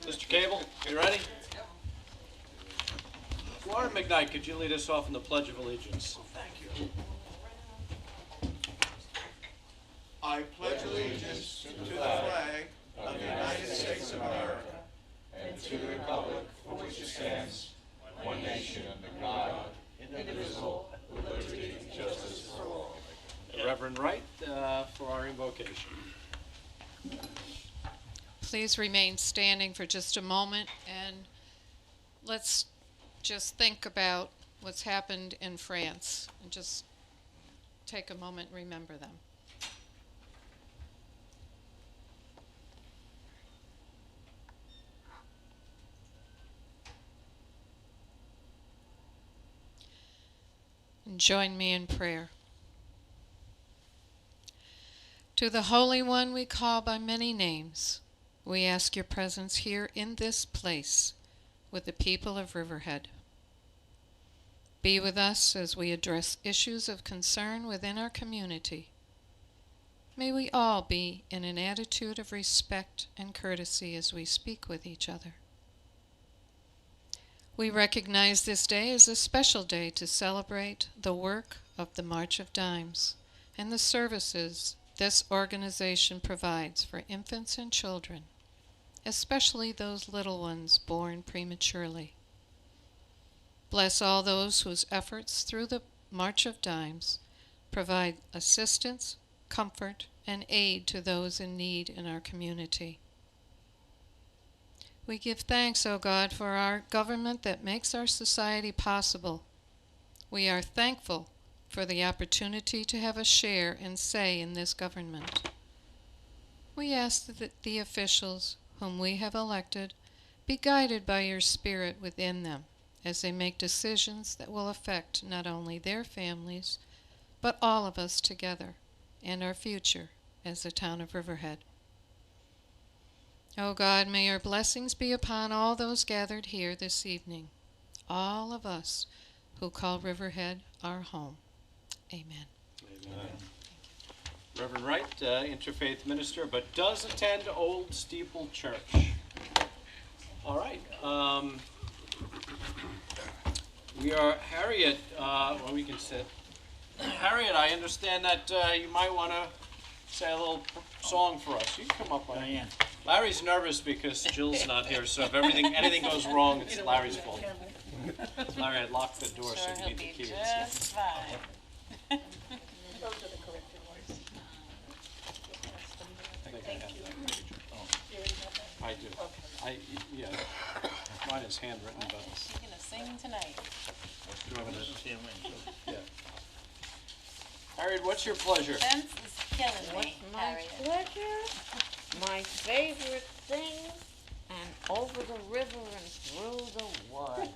Mr. Cable, you ready? Warren McKnight, could you lead us off in the Pledge of Allegiance? Thank you. I pledge allegiance to the flag of the United States of America and to the republic for which it stands, one nation under God, indivisible, with liberty and justice for all. Reverend Wright, for our invocation. Please remain standing for just a moment, and let's just think about what's happened in France and just take a moment and remember them. And join me in prayer. To the Holy One we call by many names, we ask your presence here in this place with the people of Riverhead. Be with us as we address issues of concern within our community. May we all be in an attitude of respect and courtesy as we speak with each other. We recognize this day as a special day to celebrate the work of the March of Dimes and the services this organization provides for infants and children, especially those little ones born prematurely. Bless all those whose efforts through the March of Dimes provide assistance, comfort, and aid to those in need in our community. We give thanks, O God, for our government that makes our society possible. We are thankful for the opportunity to have a share and say in this government. We ask that the officials whom we have elected be guided by your Spirit within them as they make decisions that will affect not only their families, but all of us together and our future as the town of Riverhead. O God, may your blessings be upon all those gathered here this evening, all of us who call Riverhead our home. Amen. Amen. Reverend Wright, interfaith minister, but does attend Old Steeple Church. All right. We are, Harriet, well, we can sit. Harriet, I understand that you might want to say a little song for us. You can come up. Diane. Larry's nervous because Jill's not here, so if anything goes wrong, it's Larry's fault. Larry, I locked the door, so you need the key. Just fine. I think I have that. I do. Yeah. Mine is handwritten, but. She's gonna sing tonight. Yeah. Harriet, what's your pleasure? Fence is killing What's me, my Harriet. pleasure? My favorite things, and over the river and through the woods.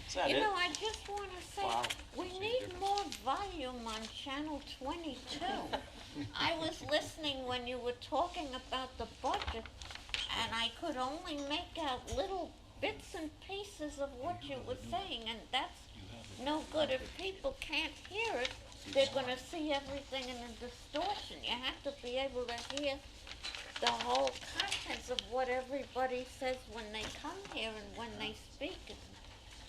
Is that You it? know, I just want to say, Wow. we need more volume on channel 22. I was listening when you were talking about the budget, and I could only make out little bits and pieces of what you were saying, and that's no good. If people can't hear it, they're going to see everything in a distortion. You have to be able to hear the whole contents of what everybody says when they come here and when they speak.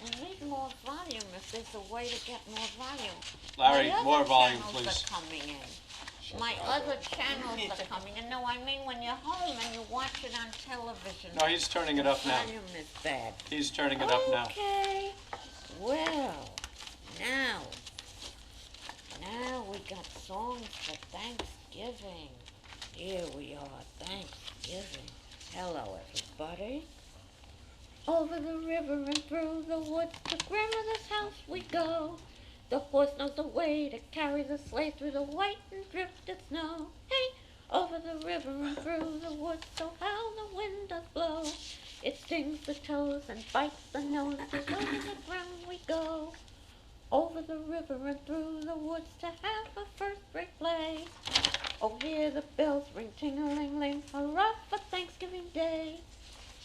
We need more volume if there's a way to get more volume. Larry, My more other volume, channels please. are coming in. My other channels are coming in. No, I mean when you're home and you watch it on television. No, he's turning it up now. Volume is bad. He's turning it up now. Okay. Well, now we got songs for Thanksgiving. Here we are, Thanksgiving. Hello, everybody. Over the river and through the woods, to grandmother's house we go. The horse knows the way to carry the sleigh through the white and drifted snow. Hey, over the river and through the woods, so how the wind does blow. It stings the toes and bites the nose, as over the ground we go. Over the river and through the woods to have a first rate play. Oh, hear the bells ring, ting-a-ling-ling, hurrah for Thanksgiving Day.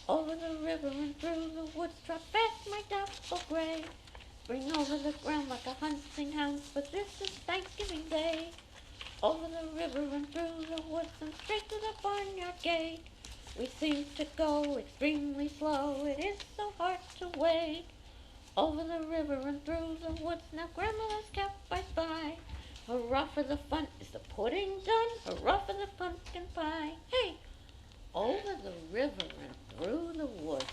Over the river and through the woods, trot fast my dapple gray. Bring over the ground like a hunting hound, for this is Thanksgiving Day. Over the river and through the woods and straight to the barnyard gate. We seem to go extremely slow, it is so hard to wait. Over the river and through the woods, now grandmother's cap I spy. Hurrah for the fun, is the pudding done? Hurrah for the pumpkin pie. Hey! Over the river and through the woods,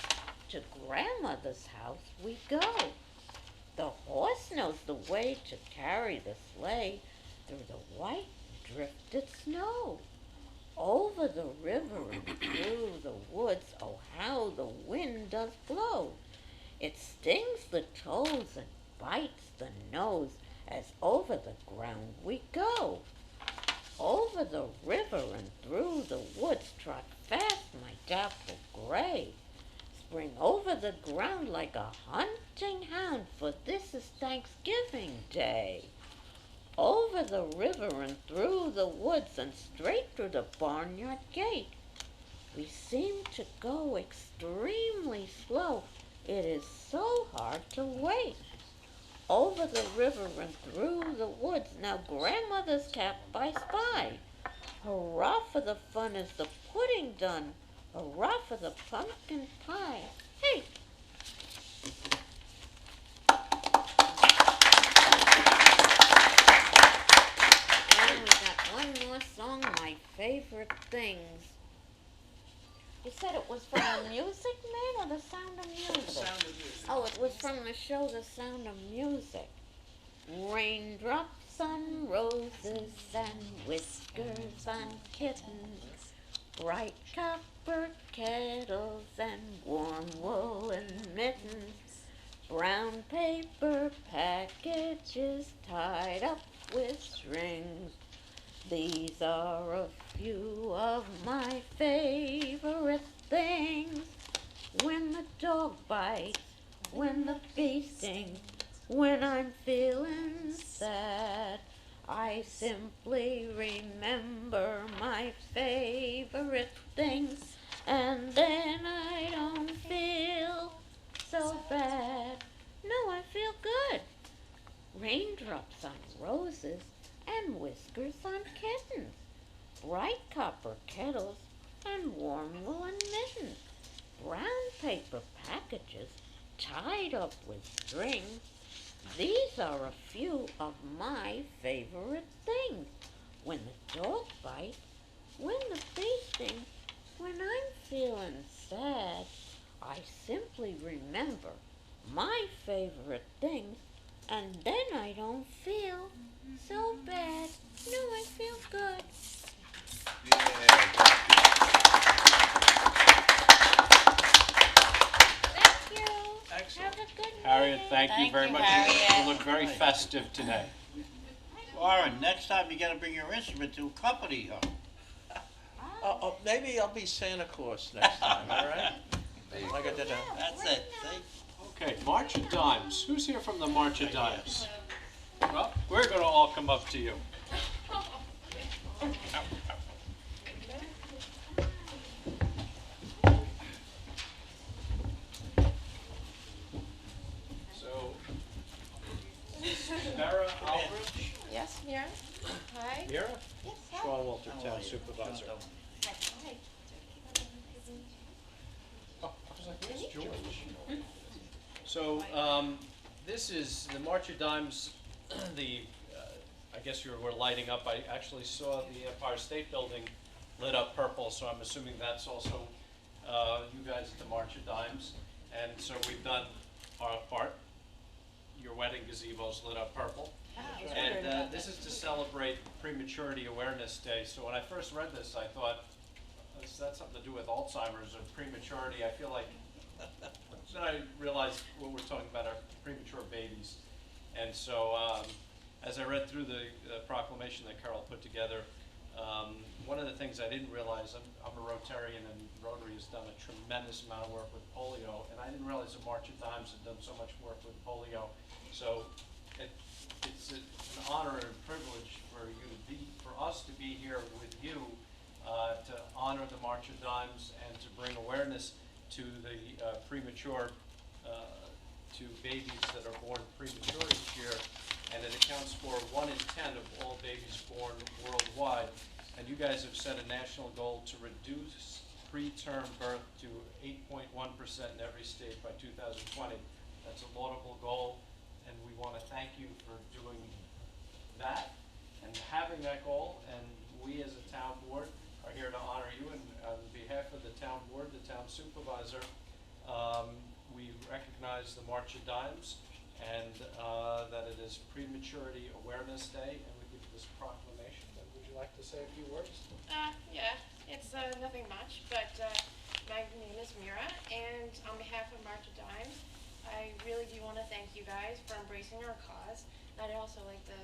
to grandmother's house we go. The horse knows the way to carry the sleigh through the white drifted snow. Over the river and through the woods, oh how the wind does blow. It stings the toes and bites the nose as over the ground we go. Over the river and through the woods trot fast my dapple gray. Spring over the ground like a hunting hound, for this is Thanksgiving Day. Over the river and through the woods and straight through the barnyard gate. We seem to go extremely slow, it is so hard to wait. Over the river and through the woods, now grandmother's cap I spy. Hurrah for the fun, is the pudding done? Hurrah for the pumpkin pie. Hey! And we got one more song, My Favorite Things. You said it was from the Music Man or The Sound of Music? Sound of Music. Oh, it was from the show The Sound of Music. Raindrops on roses and whiskers on kittens, bright copper kettles and warm woolen mittens, brown paper packages tied up with strings. These are a few of my favorite things. When the dog bites, when the bee stings, when I'm feeling sad, I simply remember my favorite things, and then I don't feel so bad. No, I feel good. Raindrops on roses and whiskers on kittens, bright copper kettles and warm woolen mittens, brown paper packages tied up with strings. These are a few of my favorite things. When the dog bites, when the bee stings, when I'm feeling sad, I simply remember my favorite things, and then I don't feel so bad. No, I feel good. Thank you. Excellent. Have a good night. Harriet, thank you Thank very you, much. Harriet. You look very festive today. Warren, next time you gotta bring your instrument to accompany her. Maybe I'll be Santa Claus next time, all right? Like I did That's it, see? Okay, March of Dimes. Who's here from the March of Dimes? Well, we're going to all come up to you. So, Mara Aldridge, Yes, Mira? Hi. Mira? Yes, Sean Walter, Town Supervisor. Oh, I was like, where's George? So, this is the March of Dimes, I guess we're lighting up. I actually saw the Empire State Building lit up purple, so I'm assuming that's also you guys at the March of Dimes. And so we've done our part. Your wedding gazebo's lit up purple. And this is to celebrate Prematurity Awareness Day. So when I first read this, I thought, is that something to do with Alzheimer's or prematurity? I feel like, then I realized what we're talking about are premature babies. And so as I read through the proclamation that Carol put together, one of the things I didn't realize, I'm a Rotarian, and Rotary has done a tremendous amount of work with polio, and I didn't realize the March of Dimes had done so much work with polio. So it's an honor and a privilege for us to be here with you to honor the March of Dimes and to bring awareness to the premature, to babies that are born premature each year. and it accounts for 1 in 10 of all babies born worldwide. And you guys have set a national goal to reduce preterm birth to 8.1% in every state by 2020. That's a laudable goal, and we want to thank you for doing that and having that goal. And we as a town board are here to honor you. And on behalf of the town board, the town supervisor, we recognize the March of Dimes and that it is Prematurity Awareness Day, and we give you this proclamation. And would you like to say a few words? Yeah, it's nothing much, but my name is Mira, and on behalf of March of Dimes, I really do want to thank you guys for embracing our cause. And I'd also like the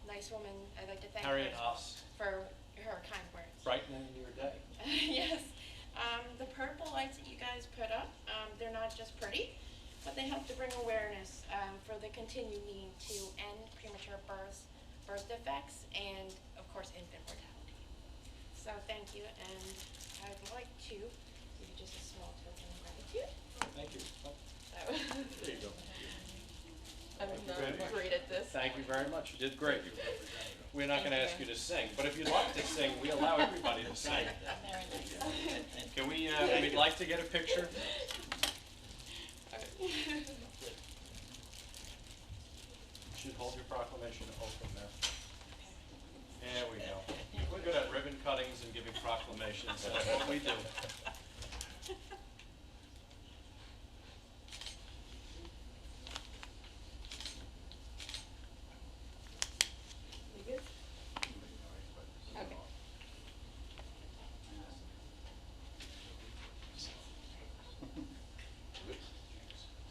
nice woman, I'd like to thank Harriet her Haas, for her kind words. brightening your day. Yes. The purple lights that you guys put up, they're not just pretty, but they help to bring awareness for the continued need to end premature births, birth defects, and of course infant mortality. So thank you, and I'd like to give you just a small token of gratitude. Thank you. There you go. I'm Thank you. not great at this. Thank you very much. You did great. We're not going to ask you to sing, but if you'd like to sing, we allow everybody to sing. Can we, we'd like to get a picture. You should hold your proclamation open there. There we go. We're good at ribbon cuttings and giving proclamations. That's what we do. You good? Okay.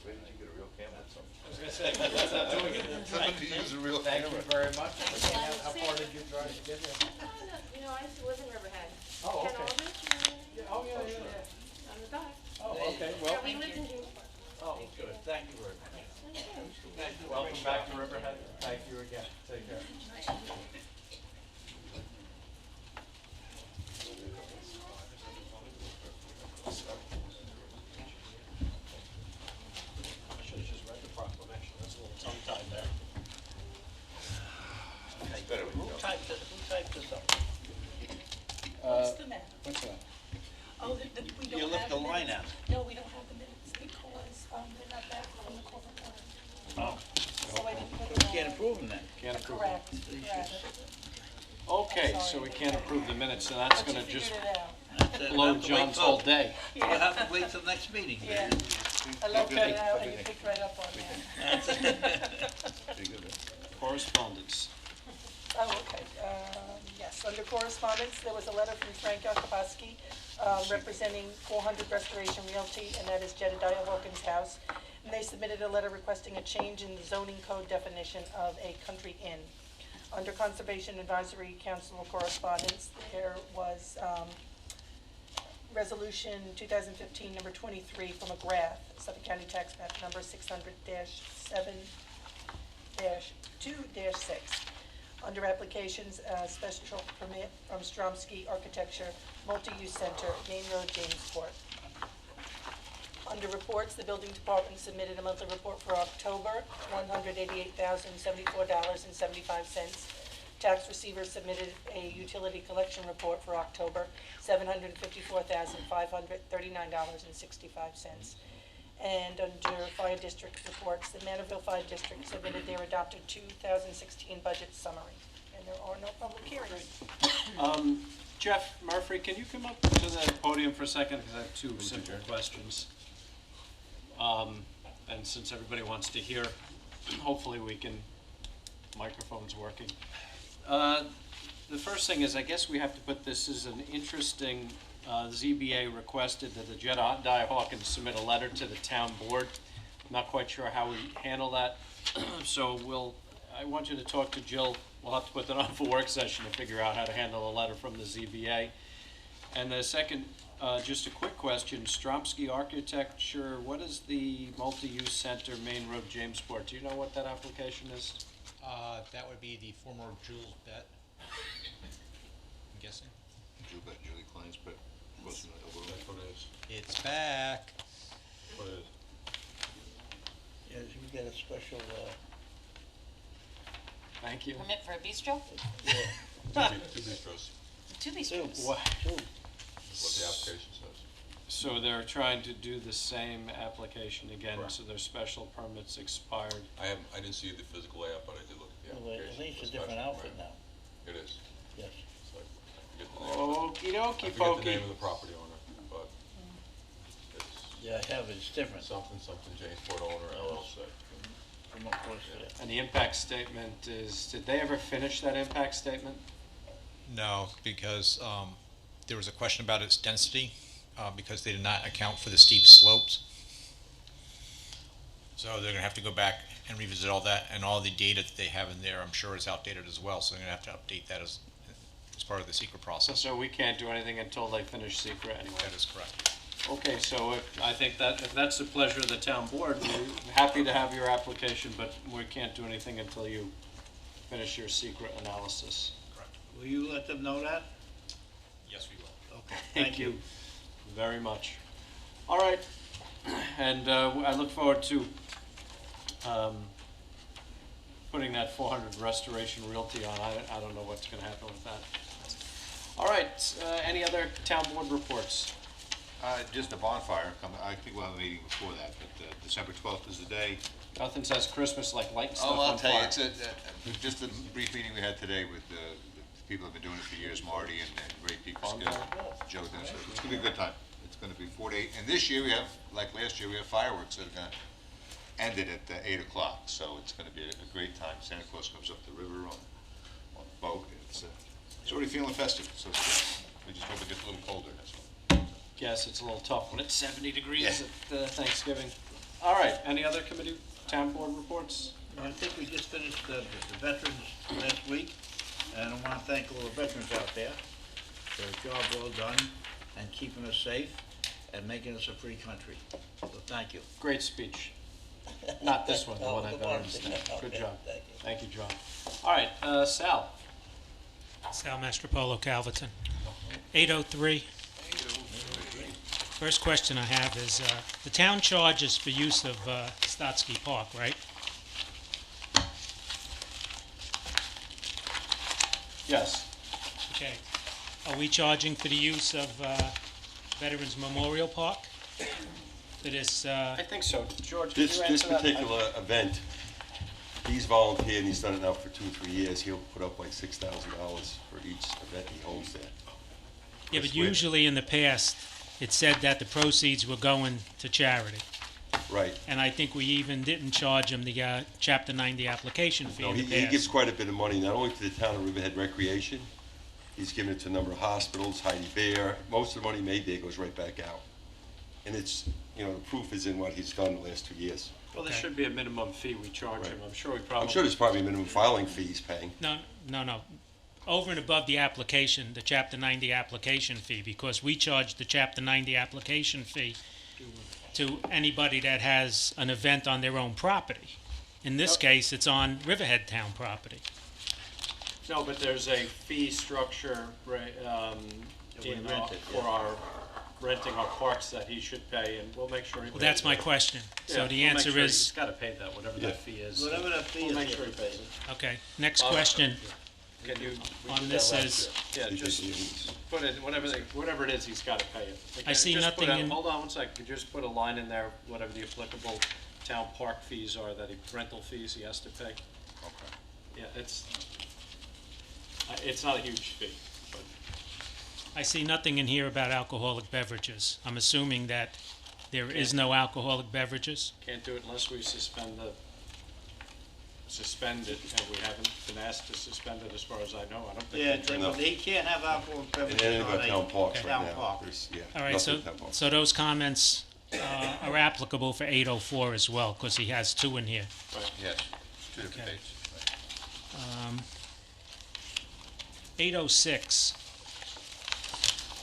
Where did you get a real camera? I was going to say, that's not doing it. Somebody use a real Thank you camera. very much. How far did you drive to get here? No, you know, I used to live in Riverhead. Oh, Ken okay. Aldrich, Oh, yeah. on the dock. Oh, okay, well, Yeah, we lived in Juniper. oh, good. Thank you very much. Welcome back to Riverhead. Thank you again. Take care. I should have just read the proclamation. That's a little tongue-tied there. Better we Who go. typed this up? What's the matter? What's that? Oh, we You don't left have the the line minutes. out. No, we don't have the minutes because they're not back from the corporate order. Oh, So I didn't put we them on. can't approve them then. Can't approve. Correct, correct. Okay, so we can't approve the minutes, so that's But gonna you just figured it out. That's it. blow We'll have to wait John's till- whole day. We'll have to wait till next meeting. Yeah, I looked it out and you picked right up on that. Pretty good, eh? Correspondence. Oh, okay. Yes, under correspondence, there was a letter from Frank Yakabaski, representing 400 Restoration Realty, and that is Jedediah Hawkins' house. And they submitted a letter requesting a change in the zoning code definition of a country inn. Under Conservation Advisory Council correspondence, there was Resolution 2015 number 23 from McGrath, Suffolk County Tax Map number 600-7-2-6. Under applications, special permit from Stromsky Architecture, Multi-Use Center, Main Road, Jamesport. Under reports, the building department submitted a monthly report for October, $188,074.75. Tax receiver submitted a utility collection report for October, $754,539.65. And under fire district reports, the Manorville Fire District submitted their adopted 2016 budget summary. And there are no public hearings. Jeff Murphy, can you come up to the podium for a second, because I have two simple questions. And since everybody wants to hear, hopefully we can, microphone's working. The first thing is, I guess we have to put this as an interesting, ZBA requested that the Jedediah Hawkins submit a letter to the town board. I'm not quite sure how we handle that, so I want you to talk to Jill. We'll have to put that on for work session to figure out how to handle a letter from the ZBA. And the second, just a quick question, Stromsky Architecture, what is the multi-use center, Main Road, Jamesport? Do you know what that application is? That would be the former Jules Bet, I'm guessing. Julie Klein's, but wasn't it over? That's what it is. It's back. What it is? Yes, we get a special, Thank you. Permit for a bistro? Two bistros, Two bistros. Wha- what the application says. So they're trying to do the same application again, Correct. so their special permits expired. I didn't see the physical layout, but I did look at the Well, application. at least for a different special outfit permit. now. It is. Yes. It's like, I forget the name. Okie I dokie forget the pokey. name of the property owner, but it's Yeah, I have it, it's different. something Jamesport owner LLC. From what was there. And the impact statement is, did they ever finish that impact statement? No, because there was a question about its density, because they did not account for the steep slopes. So they're gonna have to go back and revisit all that, and all the data that they have in there, I'm sure is outdated as well, so they're gonna have to update that as part of the secret process. So we can't do anything until they finish secret anyway. That is correct. Okay, so I think that, if that's the pleasure of the town board, we're happy to have your application, but we can't do anything until you finish your secret analysis. Will you let them know that? Yes, we will. Okay, Thank you very much. All right, and I look forward to putting that 400 Restoration Realty on. I don't know what's gonna happen with that. All right, any other town board reports? Just a bonfire, I think we'll have a meeting before that, but December 12th is the day. Nothing says Christmas like lighting stuff Oh, I'll on tell you, fire. it's just a brief meeting we had today with the people who've been doing it for years, Marty and Ray Peekskill, Joe Dennis. It's gonna be a good time. It's gonna be 4 to 8, and this year we have, like last year, we have fireworks that are gonna end it at 8 o'clock, so it's gonna be a great time. Santa Claus comes up the river on a boat. It's already feeling festive, so it's good. We just hope it gets a little colder, that's all. Yes, it's a little tough when it's 70 degrees at Thanksgiving. All right, any other committee, town board reports? I think we just finished the veterans last week, and I want to thank all the veterans out there for a job well done and keeping us safe and making us a free country. So thank you. Great speech. Not this one, the Oh, one I the don't one. understand. Good Okay, job. thank you. Thank you, John. All right, Sal. Sal Mastropolo, Calverton. 803. First question I have is, the town charges for use of Stotsky Park, right? Yes. Okay. Are we charging for the use of Veterans Memorial Park? For this, I think so. George, can This you answer that? particular event, he's volunteered, and he's done it now for 2 or 3 years. He'll put up like $6,000 for each event he holds there. yeah, but This way. usually in the past, it said that the proceeds were going to charity. Right. And I think we even didn't charge him the Chapter 90 application fee No, in the he gives past. quite a bit of money, not only to the town of Riverhead Recreation, he's given it to a number of hospitals, Heidi Bear. Most of the money made there goes right back out. And it's, the proof is in what he's done the last 2 years. Well, there Okay. should be a minimum fee we charge Right. him. I'm sure we probably. I'm sure there's probably a minimum filing fee he's paying. No. Over and above the application, the Chapter 90 application fee, because we charge the Chapter 90 application fee to anybody that has an event on their own property. In this case, it's on Riverhead Town property. No, but there's a fee structure, right, we rent it, for our renting our parks that he should pay, and we'll make sure he pays. Well, that's my it. question. Yeah, So the we'll make answer sure is, He's gotta pay that, whatever that fee is. Whatever that fee We'll is. make sure he pays it. okay, next question Can you? we on did this that last is, year. Yeah, He just did. put it, whatever it is, he's gotta pay it. I see Just put nothing a- in- Hold on one second, could you just put a line in there, whatever the applicable town park fees are, rental fees he has to pay? Okay. Yeah, it's not a huge fee, but I see nothing in here about alcoholic beverages. I'm assuming that there is no alcoholic beverages? can't do it unless we suspend it, and we haven't been asked to suspend it as far as I know. I don't think. Yeah, we drink. No. he can't have alcohol and In beverages any of on our a town parks right town now. park. All right, so, nothing town parks. so those comments are applicable for 804 as well, because he has two in here. Yes, two different Okay. dates. 806.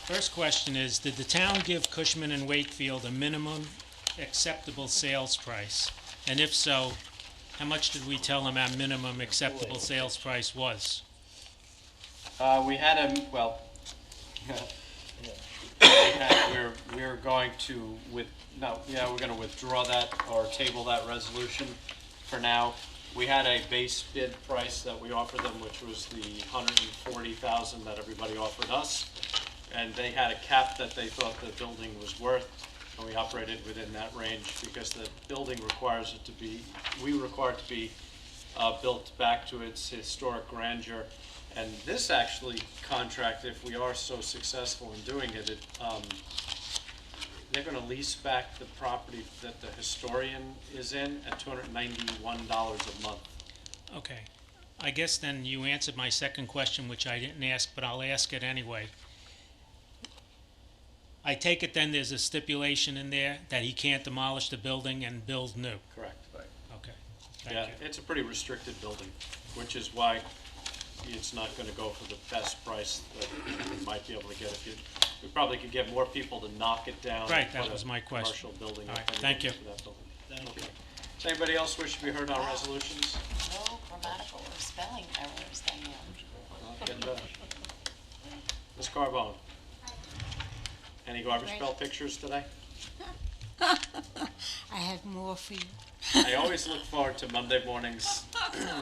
First question is, did the town give Cushman and Wakefield a minimum acceptable sales price? And if so, how much did we tell them our minimum acceptable sales price was? We had a, well, we're going to we're gonna withdraw that or table that resolution for now. We had a base bid price that we offered them, which was the $140,000 that everybody offered us. And they had a cap that they thought the building was worth, and we operated within that range because the building requires it to be, we require it to be built back to its historic grandeur. And this actually contract, if we are so successful in doing it, they're gonna lease back the property that the historian is in at $291 a month. Okay. I guess then you answered my second question, which I didn't ask, but I'll ask it anyway. I take it then there's a stipulation in there that he can't demolish the building and build new? Correct. Okay. Yeah, Thank you. it's a pretty restricted building, which is why it's not gonna go for the best price that we might be able to get. We probably could get more people to knock it down. Right, and that put was a my question. Commercial building All up right, anyway thank you. for that building. Thank you. Okay. Does anybody else wish to be heard on resolutions? No grammatical or spelling errors, Danielle. Getting better. Ms. Carbone? Any garbage pail pictures today? I have more for you. I always look forward to Monday mornings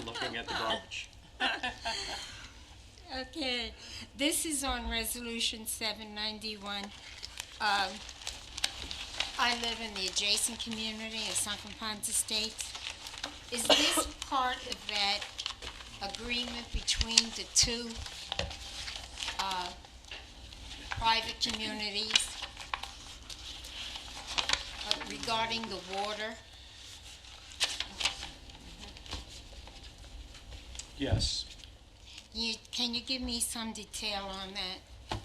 looking at the garbage. Okay, this is on Resolution 791. I live in the adjacent community of Sunken Ponds Estates. Is this part of that agreement between the two private communities regarding the water? Yes. Can you give me some detail on that?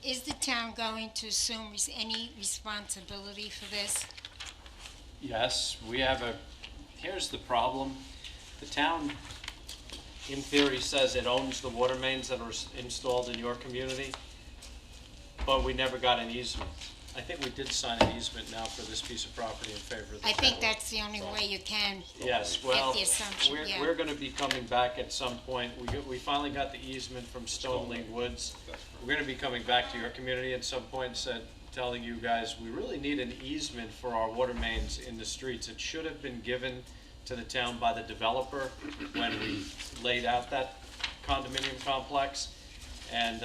Is the town going to assume any responsibility for this? Yes, we have here's the problem. The town, in theory, says it owns the water mains that are installed in your community, but we never got an easement. I think we did sign an easement now for this piece of property in favor of the I think town. that's the only way you can Yes, get well, the assumption, yeah. we're gonna be coming back at some point. We finally got the easement from Stone Lake Woods. We're gonna be coming back to your community at some point, telling you guys, we really need an easement for our water mains in the streets. It should have been given to the town by the developer when we laid out that condominium complex. And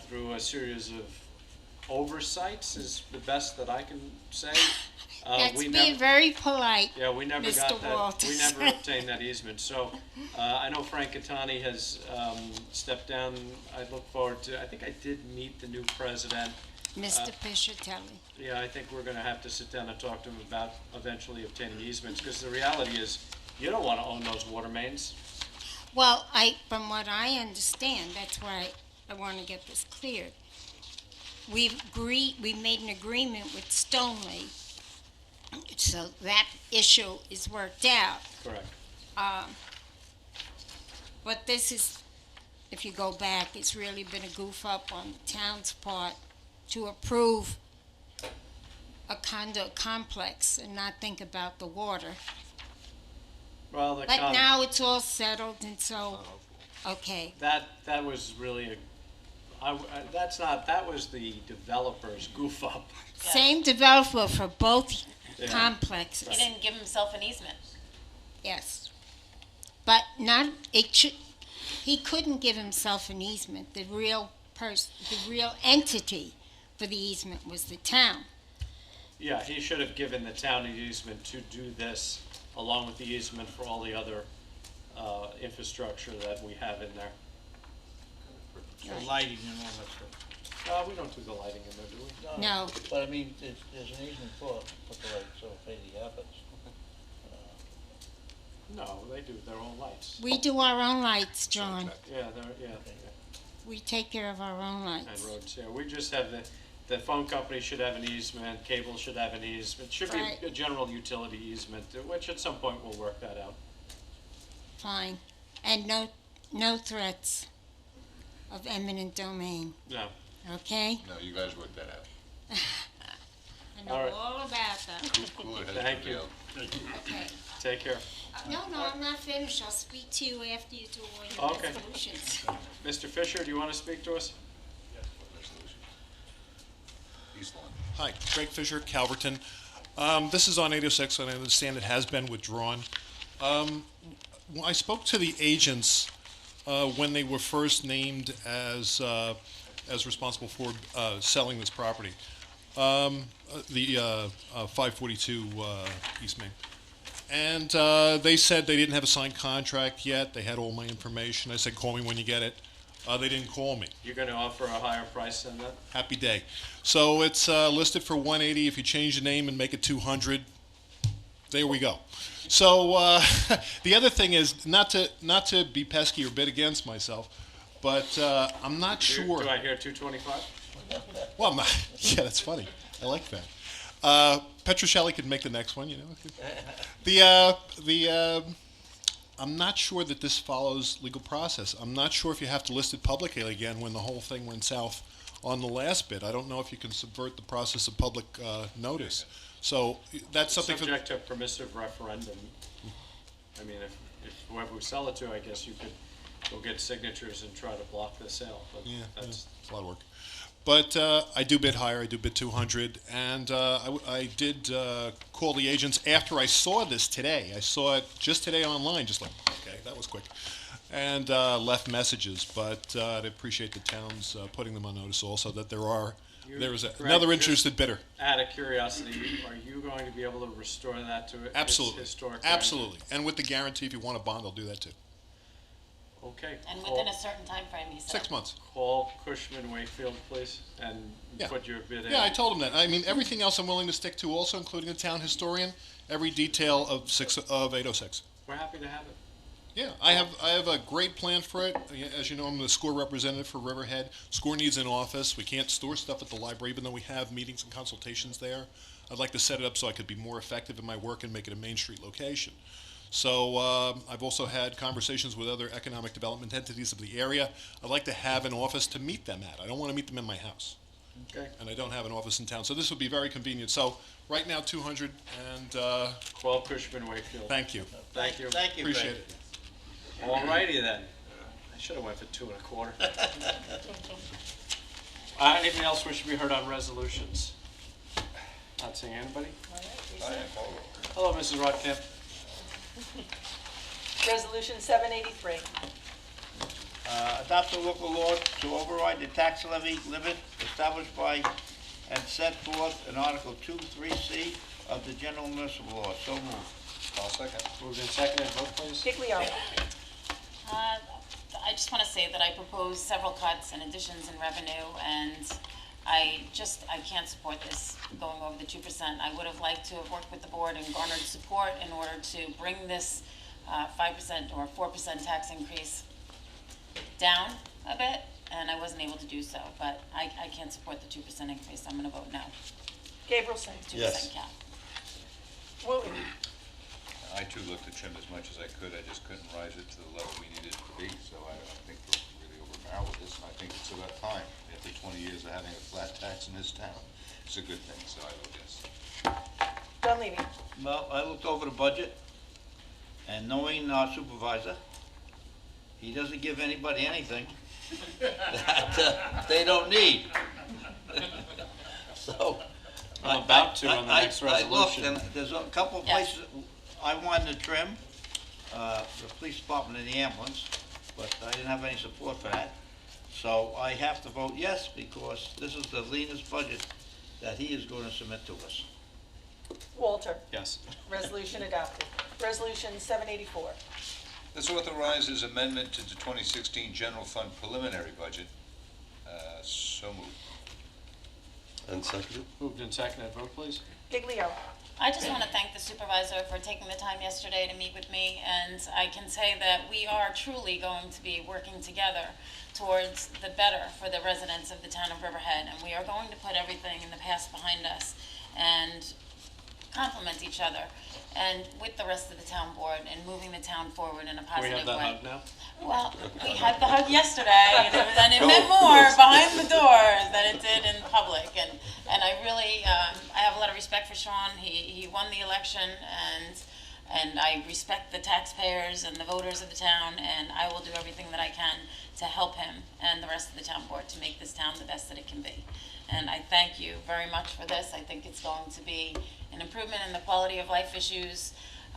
through a series of oversights is the best that I can say. That's we being very polite. Yeah, we never Mr. got that, Walters. we never obtained that easement. So, I know Frank Catani has, stepped down. I look forward to, I think I did meet the new president. Mr. Piscitelli. Yeah, I think we're gonna have to sit down and talk to him about eventually obtaining easements, because the reality is, you don't wanna own those water mains. Well, from what I understand, that's why I want to get this cleared. We made an agreement with Stoneley, so that issue is worked out. Correct. But this is, if you go back, it's really been a goof up on the town's part to approve a condo complex and not think about the water. Well, But now it's all settled, and so, okay. that was really that was the developer's goof up. Same developer for both Yeah. complexes. He didn't give himself an easement. Yes. But he couldn't give himself an easement. The real entity for the easement was the town. Yeah, he should have given the town an easement to do this, along with the easement for all the other infrastructure that we have in there. For lighting and all that stuff. We don't do the lighting in there, do we? No. But I mean, there's an easement for the lights, so if anything happens. No, they do their own lights. We do our own lights, John. Yeah, yeah. We take care of our own And lights. roads, yeah. We just have the phone company should have an easement, cable should have an easement. It should be Right. a general utility easement, which at some point we'll work that out. Fine. And no threats of eminent domain, No. okay? No, you guys worked that out. I know All right. all about that. Cool ahead, Thank you. Okay. Take care. No, I'm not finished. I'll speak to you after you do all your Okay. resolutions. Mr. Fisher, do you want to speak to us? East Lawn. Hi, Greg Fisher, Calverton. This is on 806, and I understand it has been withdrawn. Well, I spoke to the agents when they were first named as responsible for selling this property, the 542 East Main. And they said they didn't have a signed contract yet. They had all my information. I said, call me when you get it. They didn't call me. You're going to offer a higher price than that? Happy day. So it's listed for 180. If you change the name and make it 200, there we go. So the other thing is not to be pesky or bid against myself, but I'm not sure. Do I hear 225? Well, I'm not, yeah, that's funny. I like that. Petruccelli could make the next one, you know. I'm not sure that this follows legal process. I'm not sure if you have to list it publicly again when the whole thing went south on the last bid. I don't know if you can subvert the process of public notice. So that's something subject to permissive referendum. I mean, if whoever we sell it to, I guess you could go get signatures and try to block the sale. But yeah, that's it's a lot of work. But I do bid higher. I do bid 200, and I did call the agents after I saw this today. I saw it just today online, just like, okay, that was quick, and left messages. But I'd appreciate the towns putting them on notice also that there is another interested bidder. Out of curiosity, are you going to be able to restore that to its Absolutely, historic value? absolutely, and with the guarantee, if you want a bond, I'll do that too. Okay. And within a certain time frame, you said? 6 months. Call Cushman Wakefield, please, and Yeah. put your bid in. Yeah, I told him that. I mean, everything else I'm willing to stick to, also including the town historian, every detail of 806. We're happy to have it. Yeah, I have a great plan for it. As you know, I'm the SCORE representative for Riverhead. SCORE needs an office. We can't store stuff at the library, even though we have meetings and consultations there. I'd like to set it up so I could be more effective in my work and make it a Main Street location. So I've also had conversations with other economic development entities of the area. I'd like to have an office to meet them at. I don't want to meet them in my house. Okay. And I don't have an office in town, so this would be very convenient. So right now, 200, and Call Cushman Wakefield. thank you. Thank you. Thank you, Appreciate Greg. it. All righty then. I should have went for 2 1/4. Anything else we should be heard on resolutions? Not seeing anybody? Hello, Mrs. Rodkamp. Resolution 783. Adopt a local law to override the tax levy limit established by and set forth in Article 2(3)(c) of the General Municipal Law. So moved. I'll second. Moved and seconded, vote please. Giglio. I just want to say that I proposed several cuts and additions in revenue, and I can't support this going over the 2%. I would have liked to have worked with the board and garnered support in order to bring this 5% or 4% tax increase down a bit, and I wasn't able to do so, but I can't support the 2% increase. I'm going to vote no. Gabrielson. 2% Yes. cap. Wooten. I too looked to trim as much as I could. I just couldn't rise it to the level we needed it to be. So I think we're really overbarreled with this. And I think it's about time. After 20 years of having a flat tax in this town, it's a good thing. So I vote yes. Dunleavy. Well, I looked over the budget, and knowing our supervisor, he doesn't give anybody anything that they don't need. So. I'm about to on the next I looked, resolution. and there's a couple of Yes. places I wanted to trim, the police department and the ambulance, but I didn't have any support for that. So I have to vote yes, because this is the leanest budget that he is going to submit to us. Walter. Yes. Resolution adopted. Resolution 784. This authorizes amendment to the 2016 General Fund preliminary budget. So moved. And seconded? Moved and seconded, vote please. Giglio. I just want to thank the supervisor for taking the time yesterday to meet with me, and I can say that we are truly going to be working together towards the better for the residents of the town of Riverhead, and we are going to put everything in the past behind us and complement each other and with the rest of the town board and moving the town forward in a Can we positive have way. that hug now? Well, we had the hug yesterday, and it meant more behind the doors than it did in public. And I really, I have a lot of respect for Sean. He won the election, and I respect the taxpayers and the voters of the town, and I will do everything that I can to help him and the rest of the town board to make this town the best that it can be. And I thank you very much for this. I think it's going to be an improvement in the quality of life issues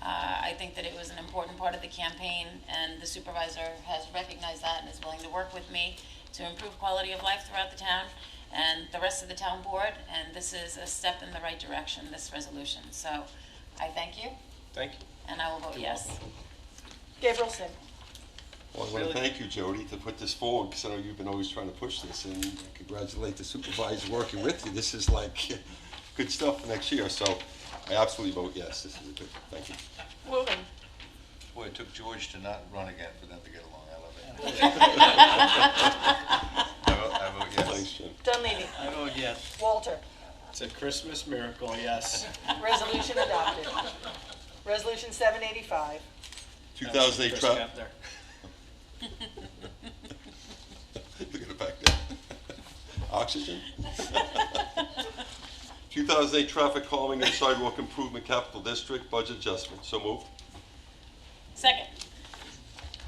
I think that it was an important part of the campaign, and the supervisor has recognized that and is willing to work with me to improve quality of life throughout the town and the rest of the town board, and this is a step in the right direction, this resolution. So I thank you, Thank you. and I will vote yes. Gabrielson. Well, I want to thank you, Jody, to put this forward, because I know you've been always trying to push this, and congratulate the supervisor working with you. This is like good stuff for next year, so I absolutely vote yes. This is a good, thank you. Wooten. Boy, it took George to not run again for them to get along. I love it. I vote yes. Thanks, Jim. Dunleavy. I vote yes. Walter. It's a Christmas miracle, yes. Resolution adopted. Resolution 785. 2008 Chris traffic. got there. Look at it back there. Oxygen. 2008 traffic calming and sidewalk improvement capital district budget adjustment. So moved. Second,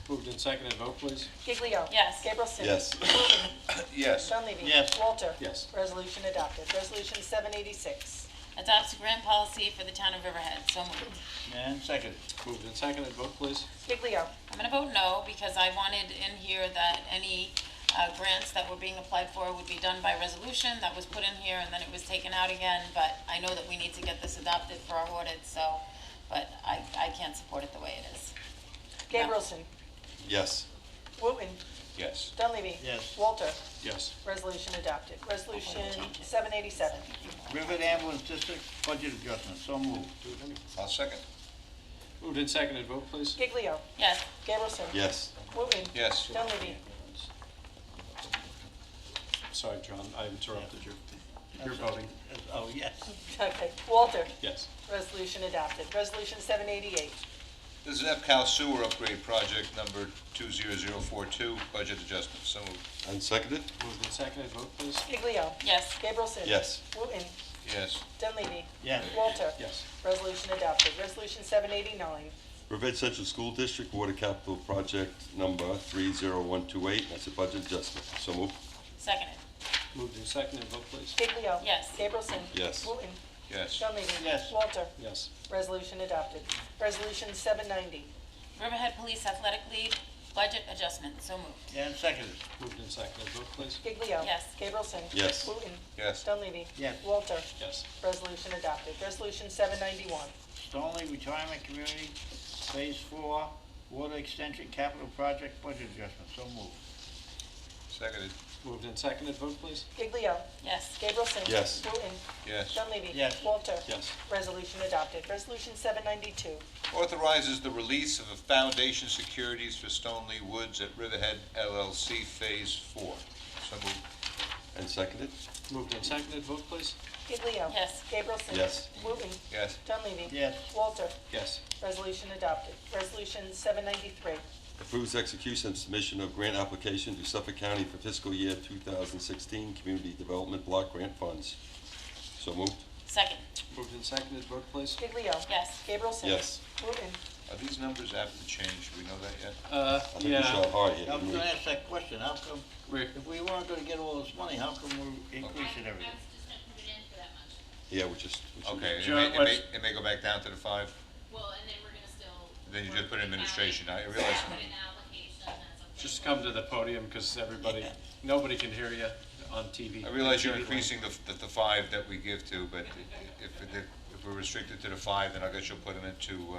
Moved and seconded, vote please. Giglio. Yes. Gabrielson. Yes. Wooten. Yes. Dunleavy. Yes. Walter. Yes. Resolution adopted. Resolution 786. adopts a grant policy for the town of Riverhead. So moved. And seconded. Moved and seconded, vote please. Giglio. I'm going to vote no because I wanted in here that any grants that were being applied for would be done by resolution. That was put in here and then it was taken out again, but I know that we need to get this adopted for our audit, so, but I can't support it the way it is. Gabrielson. Yes. Wooten. Yes. Dunleavy. Yes. Walter. Yes. Resolution adopted. Resolution 787. Riverhead Ambulance District budget adjustment. So moved. I'll second. Moved and seconded, vote please. Giglio. Yes. Gabrielson. Yes. Wooten. Yes. Dunleavy. Sorry, John, I interrupted you. You're voting. Oh, yes. Okay. Walter. Yes. Resolution adopted. Resolution 788. This is EPCAL sewer upgrade project number 20042, budget adjustment. So moved. And seconded? Moved and seconded, vote please. Giglio. Yes. Gabrielson. Yes. Wooten. Yes. Dunleavy. Yes. Walter. Yes. Resolution adopted. Resolution 789. Riverhead Central School District Water Capital Project number 30128. That's a budget adjustment. So moved. Seconded. Moved and seconded, vote please. Giglio. Yes. Gabrielson. Yes. Wooten. Yes. Dunleavy. Yes. Walter. Yes. Resolution adopted. Resolution 790. Riverhead Police Athletic League budget adjustment. So moved. And seconded. Moved and seconded, vote please. Giglio. Yes. Gabrielson. Yes. Wooten. Yes. Dunleavy. Yes. Walter. Yes. Resolution adopted. Resolution 791. Stoneleigh Retirement Community Phase 4 Water Extension Capital Project budget adjustment. So moved. Seconded. Moved and seconded, vote please. Giglio. Yes. Gabrielson. Yes. Wooten. Yes. Dunleavy. Yes. Walter. Yes. Resolution adopted. Resolution 792. Authorizes the release of a foundation securities for Stoneleigh Woods at Riverhead LLC Phase 4. So moved. And seconded? Moved and seconded, vote please. Giglio. Yes. Gabrielson. Yes. Wooten. Yes. Dunleavy. Yes. Walter. Yes. Resolution adopted. Resolution 793. Approves execution and submission of grant application to Suffolk County for fiscal year 2016 Community Development Block Grant Funds. So moved. Second. Moved and seconded, vote please. Giglio. Yes. Gabrielson. Yes. Wooten. Are these numbers after the change? Do we know that yet? I think we Yeah, shot hard here. I was didn't gonna we? ask that question. How come, if we weren't gonna get all this money, how come we're increasing everything? Yeah, we just. Okay, John, it may go back down to the 5? Well, and then we're gonna still. Then you just put administration. I realize. Put in an application, that's okay. just come to the podium because everybody, nobody can hear you on TV. I realize you're TV increasing the 5 that we give to, but if we're restricted to the 5, then I guess you'll put them into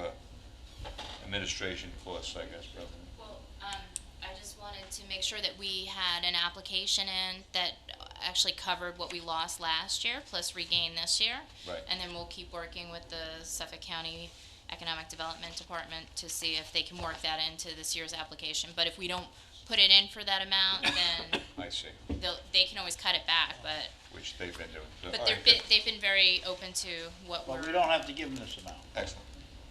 administration costs, I guess, probably. Well, I just wanted to make sure that we had an application in that actually covered what we lost last year, plus regain this year. Right. And then we'll keep working with the Suffolk County Economic Development Department to see if they can work that into this year's application. But if we don't put it in for that amount, then I see, they can always cut it back, but which they've been doing. So, but all right, they've been very open to what Well, we're. we don't have to give them this amount. Excellent.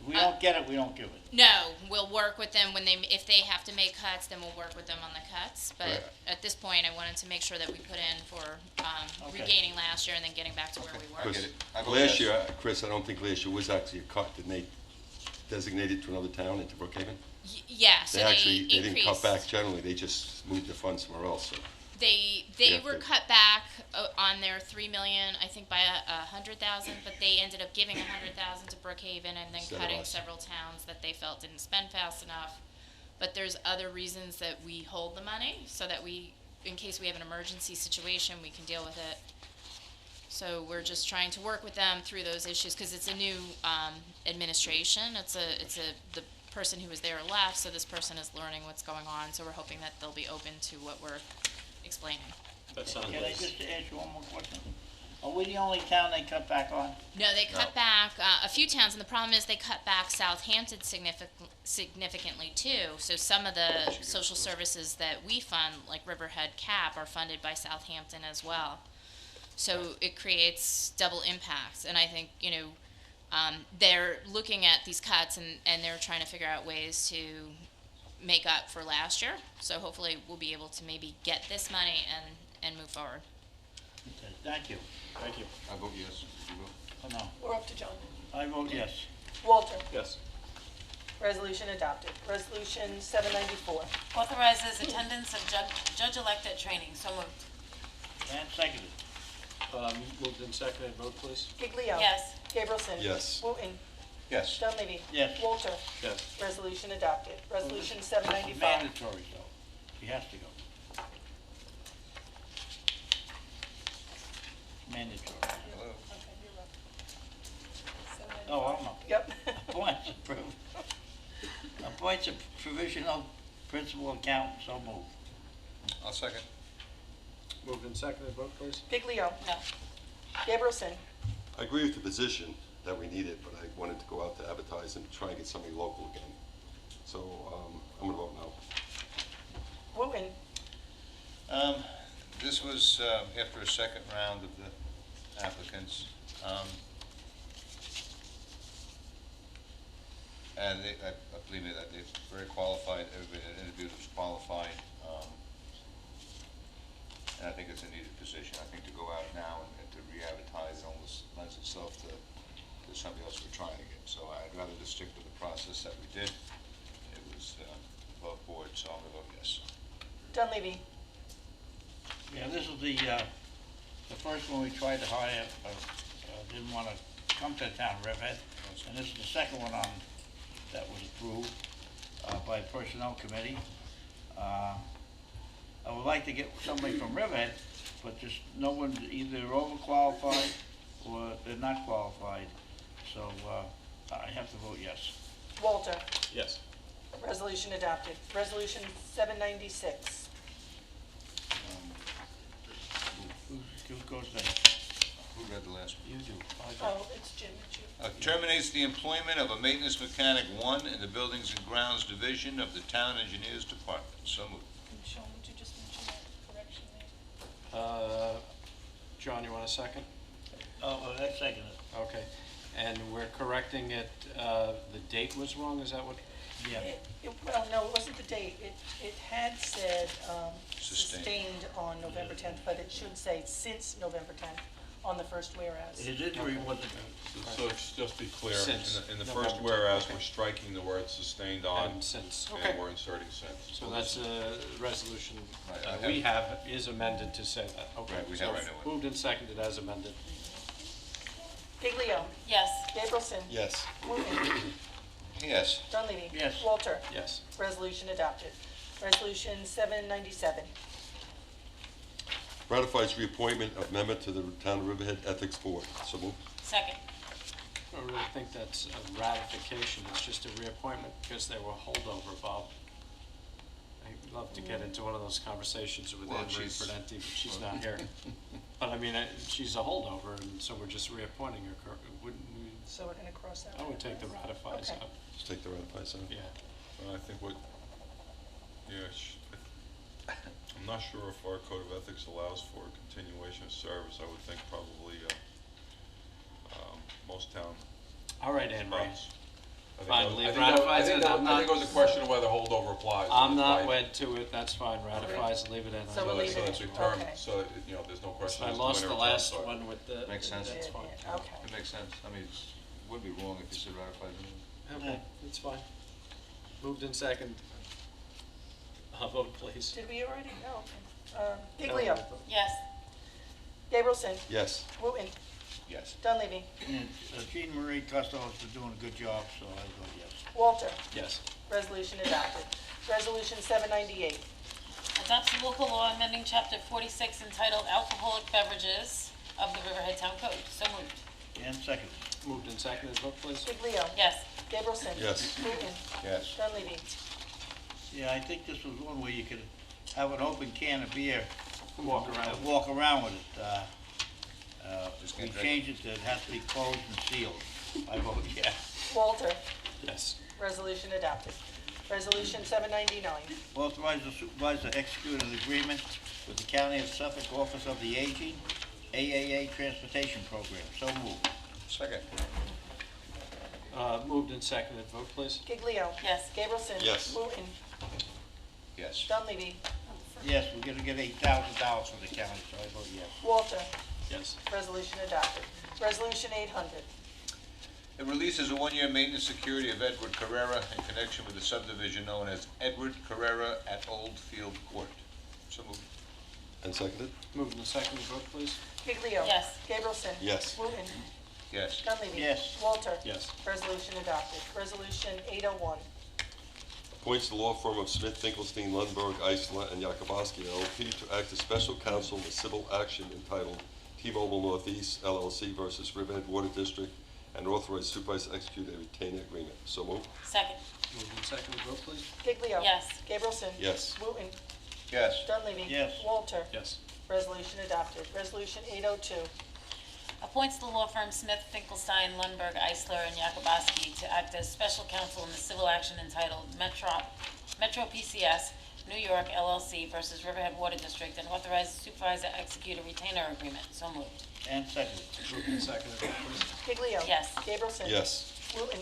If we don't get it, we don't give it. No, we'll work with them when if they have to make cuts, then we'll work with them on the cuts. But Right. at this point, I wanted to make sure that we put in for Okay. regaining last year and then getting back to where we were. Get it. I vote Last yes. year, Chris, I don't think last year was actually a cut. Didn't they designate it to another town, into Brookhaven? Yeah, so They actually, they increased. didn't cut back generally, they just moved the funds somewhere else, so. They Yeah, were but- cut back on on their 3 million, I think by 100,000, but they ended up giving 100,000 to Brookhaven and then Instead of cutting us. several towns that they felt didn't spend fast enough. But there's other reasons that we hold the money, so that we, in case we have an emergency situation, we can deal with it. So we're just trying to work with them through those issues, because it's a new administration. The person who was there left, so this person is learning what's going on. So we're hoping that they'll be open to what we're explaining. That sounds Can I nice. just ask you one more question? Are we the only town they cut back on? No, they cut back a few towns, and the problem is they cut back Southampton significantly too. So some of the social services that we fund, like Riverhead CAP, are funded by Southampton as well. So it creates double impacts, and I think, they're looking at these cuts and they're trying to figure out ways to make up for last year. So hopefully we'll be able to maybe get this money and move forward. Okay, thank you. Thank you. I vote yes. You vote? Oh, no. We're up to John. I vote yes. Walter. Yes. Resolution adopted. Resolution 794. Authorizes attendance of judge-elect at training. So moved. And seconded. Moved and seconded, vote please. Giglio. Yes. Gabrielson. Yes. Wooten. Yes. Dunleavy. Yes. Walter. Yes. Resolution adopted. Resolution 795. Mandatory, though. He has to go. Mandatory. Hello. Oh, I'm up. Yep. Appoints approved. Appoints a provisional principal accountant. So moved. I'll second. Moved and seconded, vote please. Giglio. No. Gabrielson. I agree with the position that we need it, but I wanted to go out to advertise and try and get somebody local again. So, I'm gonna vote no. Wooten. This was after a second round of the applicants. And I believe me, that they're very qualified, everybody that interviewed was qualified. And I think it's a needed position. I think to go out now and to re-advertise almost lends itself to somebody else we're trying to get. So I'd rather just stick with the process that we did. It was above board, so I'm gonna vote yes. Dunleavy. Yeah, this is the first one we tried to hire, didn't want to come to the town of Riverhead. And this is the second one that was approved by Personnel Committee. I would like to get somebody from Riverhead, but just no one's either overqualified or they're not qualified. So I have to vote yes. Walter. Yes. Resolution adopted. Resolution 796. Who goes next? Who read the last one? You do. Oh, it's Jim. It's you. Terminates the employment of a maintenance mechanic 1 in the Buildings and Grounds Division of the Town Engineers Department. So moved. And Sean, would you just mention that correction there? John, you want a second? Oh, that's second it. Okay. And we're correcting it, the date was wrong, is that what? Yeah. Well, no, it wasn't the date. It had said Sustained. sustained on November 10th, but it should say since November 10th on the first whereas. His injury wasn't, So just be clear, Since. in the November first whereas, 10th, we're okay. striking the word sustained on, And since, and okay. we're inserting since. So that's a resolution Right, we have is amended to say that. Okay. Right, we So have right now. moved and seconded as amended. Giglio. Yes. Gabrielson. Yes. Wooten. Yes. Dunleavy. Yes. Walter. Yes. Resolution adopted. Resolution 797. Ratifies reappointment of member to the Town of Riverhead Ethics Board. So moved. Second. I don't really think that's a ratification, it's just a reappointment because they were holdover, Bob. I'd love to get into one of those conversations with Well, Anne Marie she's- Prudenti, but she's not here. But I mean, she's a holdover, and so we're just reappointing her, wouldn't we? So we're going to cross that I one. would take the ratifies Okay. out, Just take the ratifies out. yeah. And I think I'm not sure if our code of ethics allows for continuation of service. I would think probably, most town All right, Anne Marie. spots. I think Fine, that- leave I think that- ratifies I think in. that- I'm I think it not- was a question of whether holdover applies. I'm not Right. wed to it, that's fine, ratifies and leave it in. So So we'll that's, leave it that's in. a term, Okay. so, there's no question. I as to lost when the every term last starts. one with the. Makes sense. That's fine. Okay. It makes sense. I mean, it would be wrong if you said ratified. Okay, that's fine. Moved in second. Vote please. Did we already? No. Giglio. Yes. Gabrielson. Yes. Wooten. Yes. Dunleavy. And Jean Marie Costello is doing a good job, so I vote yes. Walter. Yes. Resolution adopted. Resolution 798. Adopts a local law amending Chapter 46 entitled Alcoholic Beverages of the Riverhead Town Code. So moved. And second. Moved and seconded, vote please. Giglio. Yes. Gabrielson. Yes. Wooten. Yes. Dunleavy. Yeah, I think this was one where you could have an open can of beer. Walk around. Walk around with it. Just We can't drink. changed it to it has to be closed and sealed. I vote yes. Walter. Yes. Resolution adopted. Resolution 799. Authorize the supervisor to execute an agreement with the County of Suffolk Office of the Aging, AAA Transportation Program. So moved. Second. Moved and seconded, vote please. Giglio. Yes. Gabrielson. Yes. Wooten. Yes. Dunleavy. Yes, we're gonna get $8,000 from the county, so I vote yes. Walter. Yes. Resolution adopted. Resolution 800. It releases a one-year maintenance security of Edward Carrera in connection with the subdivision known as Edward Carrera at Old Field Court. So moved. And seconded? Moved and seconded, vote please. Giglio. Yes. Gabrielson. Yes. Wooten. Yes. Dunleavy. Yes. Walter. Yes. Resolution adopted. Resolution 801. Appoints the law firm of Smith, Finkelstein, Lundberg, Eisler, and Yakubowski LLP to act as special counsel in the civil action entitled T-Mobile Northeast LLC versus Riverhead Water District, and authorize supervisor to execute a retainer agreement. So moved. Second. Moved and seconded, vote please. Giglio. Yes. Gabrielson. Yes. Wooten. Yes. Dunleavy. Yes. Walter. Yes. Resolution adopted. Resolution 802. Appoints the law firm Smith, Finkelstein, Lundberg, Eisler, and Yakubowski to act as special counsel in the civil action entitled Metro PCS, New York LLC versus Riverhead Water District, and authorize the supervisor to execute a retainer agreement. So moved. And seconded. Moved and seconded, vote please. Giglio. Yes. Gabrielson. Yes. Wooten.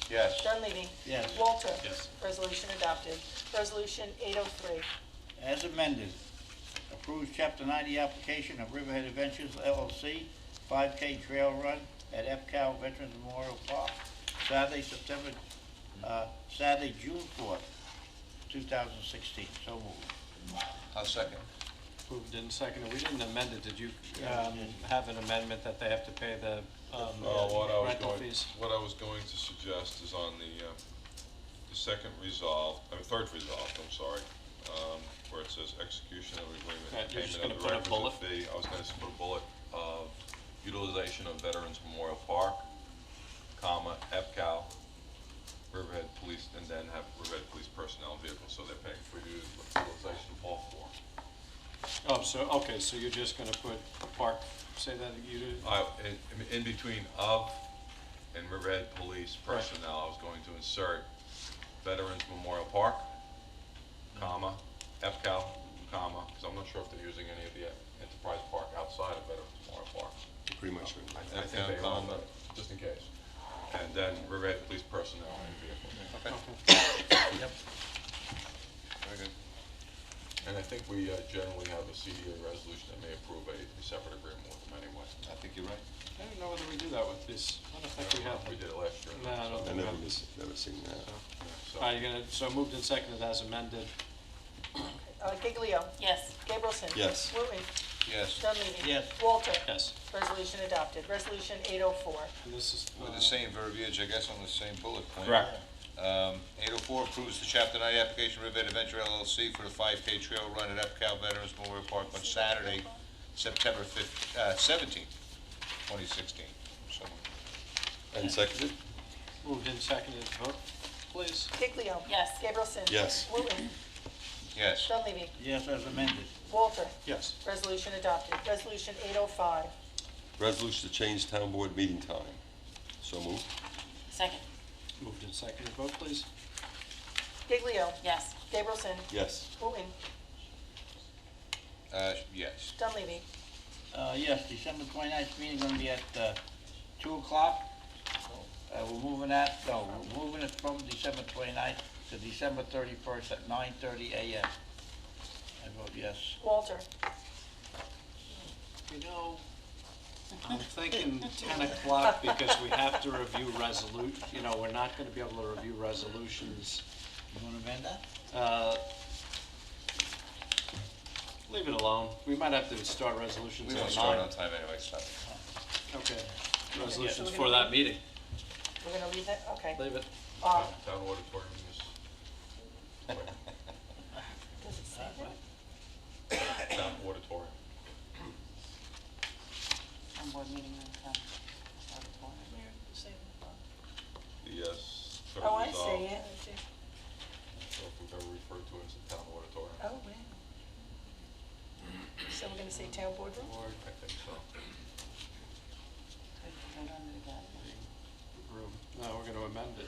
Yes. Dunleavy. Yes. Walter. Yes. Resolution adopted. Resolution 803. As amended, approves Chapter 90 application of Riverhead Adventures LLC 5K Trail Run at EPCAL Veterans Memorial Park, Saturday, June 4th, 2016. So moved. I'll second. Moved and seconded, we didn't amend it, did you have an amendment that they have to pay the rental fees? What I was going to suggest is on the second resolve, third resolve, I'm sorry, where it says execution of agreement, Right, you're just payment of gonna the put a bullet? requisite fee. I was gonna put a bullet of utilization of Veterans Memorial Park, comma, EPCAL, Riverhead Police, and then have Riverhead Police personnel vehicles, so they're paying for utilization of all four. Oh, so, okay, so you're just gonna put park, say that you do? In between of and Riverhead Police personnel, I was going to insert Veterans Memorial Park, comma, EPCAL, comma, because I'm not sure if they're using any of the Enterprise Park outside of Veterans Memorial Park. Pretty much. I think they own them, just in case. And then Riverhead Police personnel and vehicles. Okay. Yep. Very good. And I think we generally have a CDA resolution that may approve a separate agreement with them anyway. I think you're right. I don't know whether we do that with this, I don't think we have. We did it last year. No, I don't I think we never, have. never seen that. All right, you're gonna, so moved and seconded as amended. Giglio. Yes. Gabrielson. Yes. Wooten. Yes. Dunleavy. Yes. Walter. Yes. Resolution adopted. Resolution 804. And this is. With the same verbiage, I guess, on the same bullet point. Correct. 804 approves the Chapter 90 application of Riverhead Adventure LLC for the 5K trail run at EPCAL Veterans Memorial Park on Saturday, September 17th, 2016. So moved. And seconded? Moved and seconded, vote, please. Giglio. Yes. Gabrielson. Yes. Wooten. Yes. Dunleavy. Yes, as amended. Walter. Yes. Resolution adopted. Resolution 805. Resolution to change town board meeting time. So moved. Second. Moved and seconded, vote, please. Giglio. Yes. Gabrielson. Yes. Wooten. Yes. Dunleavy. Yes, December 29th meeting gonna be at 2 o'clock. We're moving it from December 29th to December 31st at 9:30 a.m. I vote yes. Walter. You know, I'm thinking 10 o'clock because we have to review we're not gonna be able to review resolutions. You wanna amend that? Leave it alone. We might have to start resolutions We at don't start 9. on time anyway, stop. Okay. so Resolutions we're for gonna that meeting. We're gonna leave that, okay. Leave it. Um, Town auditorium is, does it say that? town auditorium. Town board meeting room, Where does it say that? Yes. Oh, I see, yeah, I see. So if we've ever referred to it as the town auditorium. Oh, wow. So we're gonna say town boardroom? I think so. Room. No, we're gonna amend it.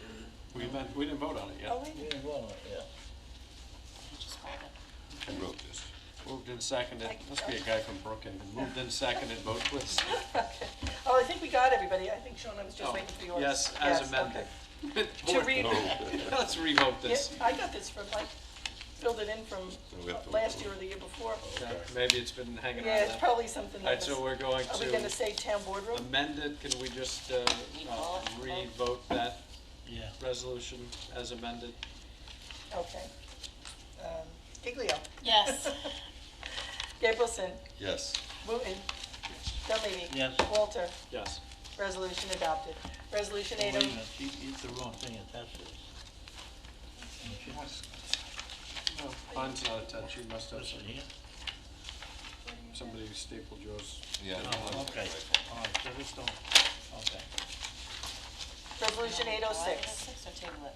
We didn't vote on it yet. Oh, wait. We didn't vote on it, yeah. I wrote this. Moved and seconded. Must be a guy from Brookhaven. Moved and seconded. Vote please. Okay. Oh, I think we got everybody. I think, Sean, I was just Oh, waiting for yours. yes, as amended. To read. Let's revote Yeah, this. I got this from, I filled it in from we have to- last year or the year before. Okay, maybe it's been hanging around. Yeah, it's there. probably something All right, that so was, we're going are we gonna to say town boardroom? amend it. Can we just re-vote that Yeah. resolution as amended? Okay. Giglio. Yes. Gabrielson. Yes. Wooten. Dunleavy. Yes. Walter. Yes. Resolution adopted. Resolution Wait a 80. minute, it's the wrong thing attached to this. No, mine's not attached. You must have Listen some, here. somebody stapled yours. Yeah. Oh, okay, all right, so this don't, okay. Resolution 806. 806 or table it?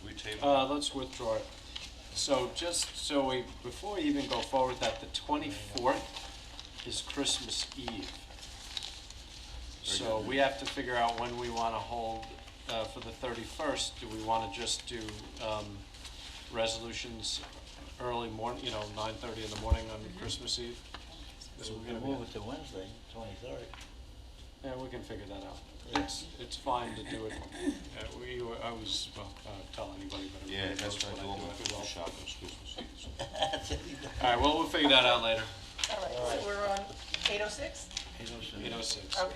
We table. Let's withdraw it. So just so we, before we even go forward, that the 24th is Christmas Eve. So we have to figure out when we want to hold, for the 31st, do we want to just do resolutions early morning, 9:30 in the morning on Christmas Eve? So we're gonna move it to Wednesday, 23rd. Yeah, we can figure that out. It's fine to do it. I was, well, tell anybody, but Yeah, everybody that's knows what I do when all I my do it. Christmas shopping, Christmas Eve. All right, well, we'll figure that out later. All right, so we're on 806? 806. Okay.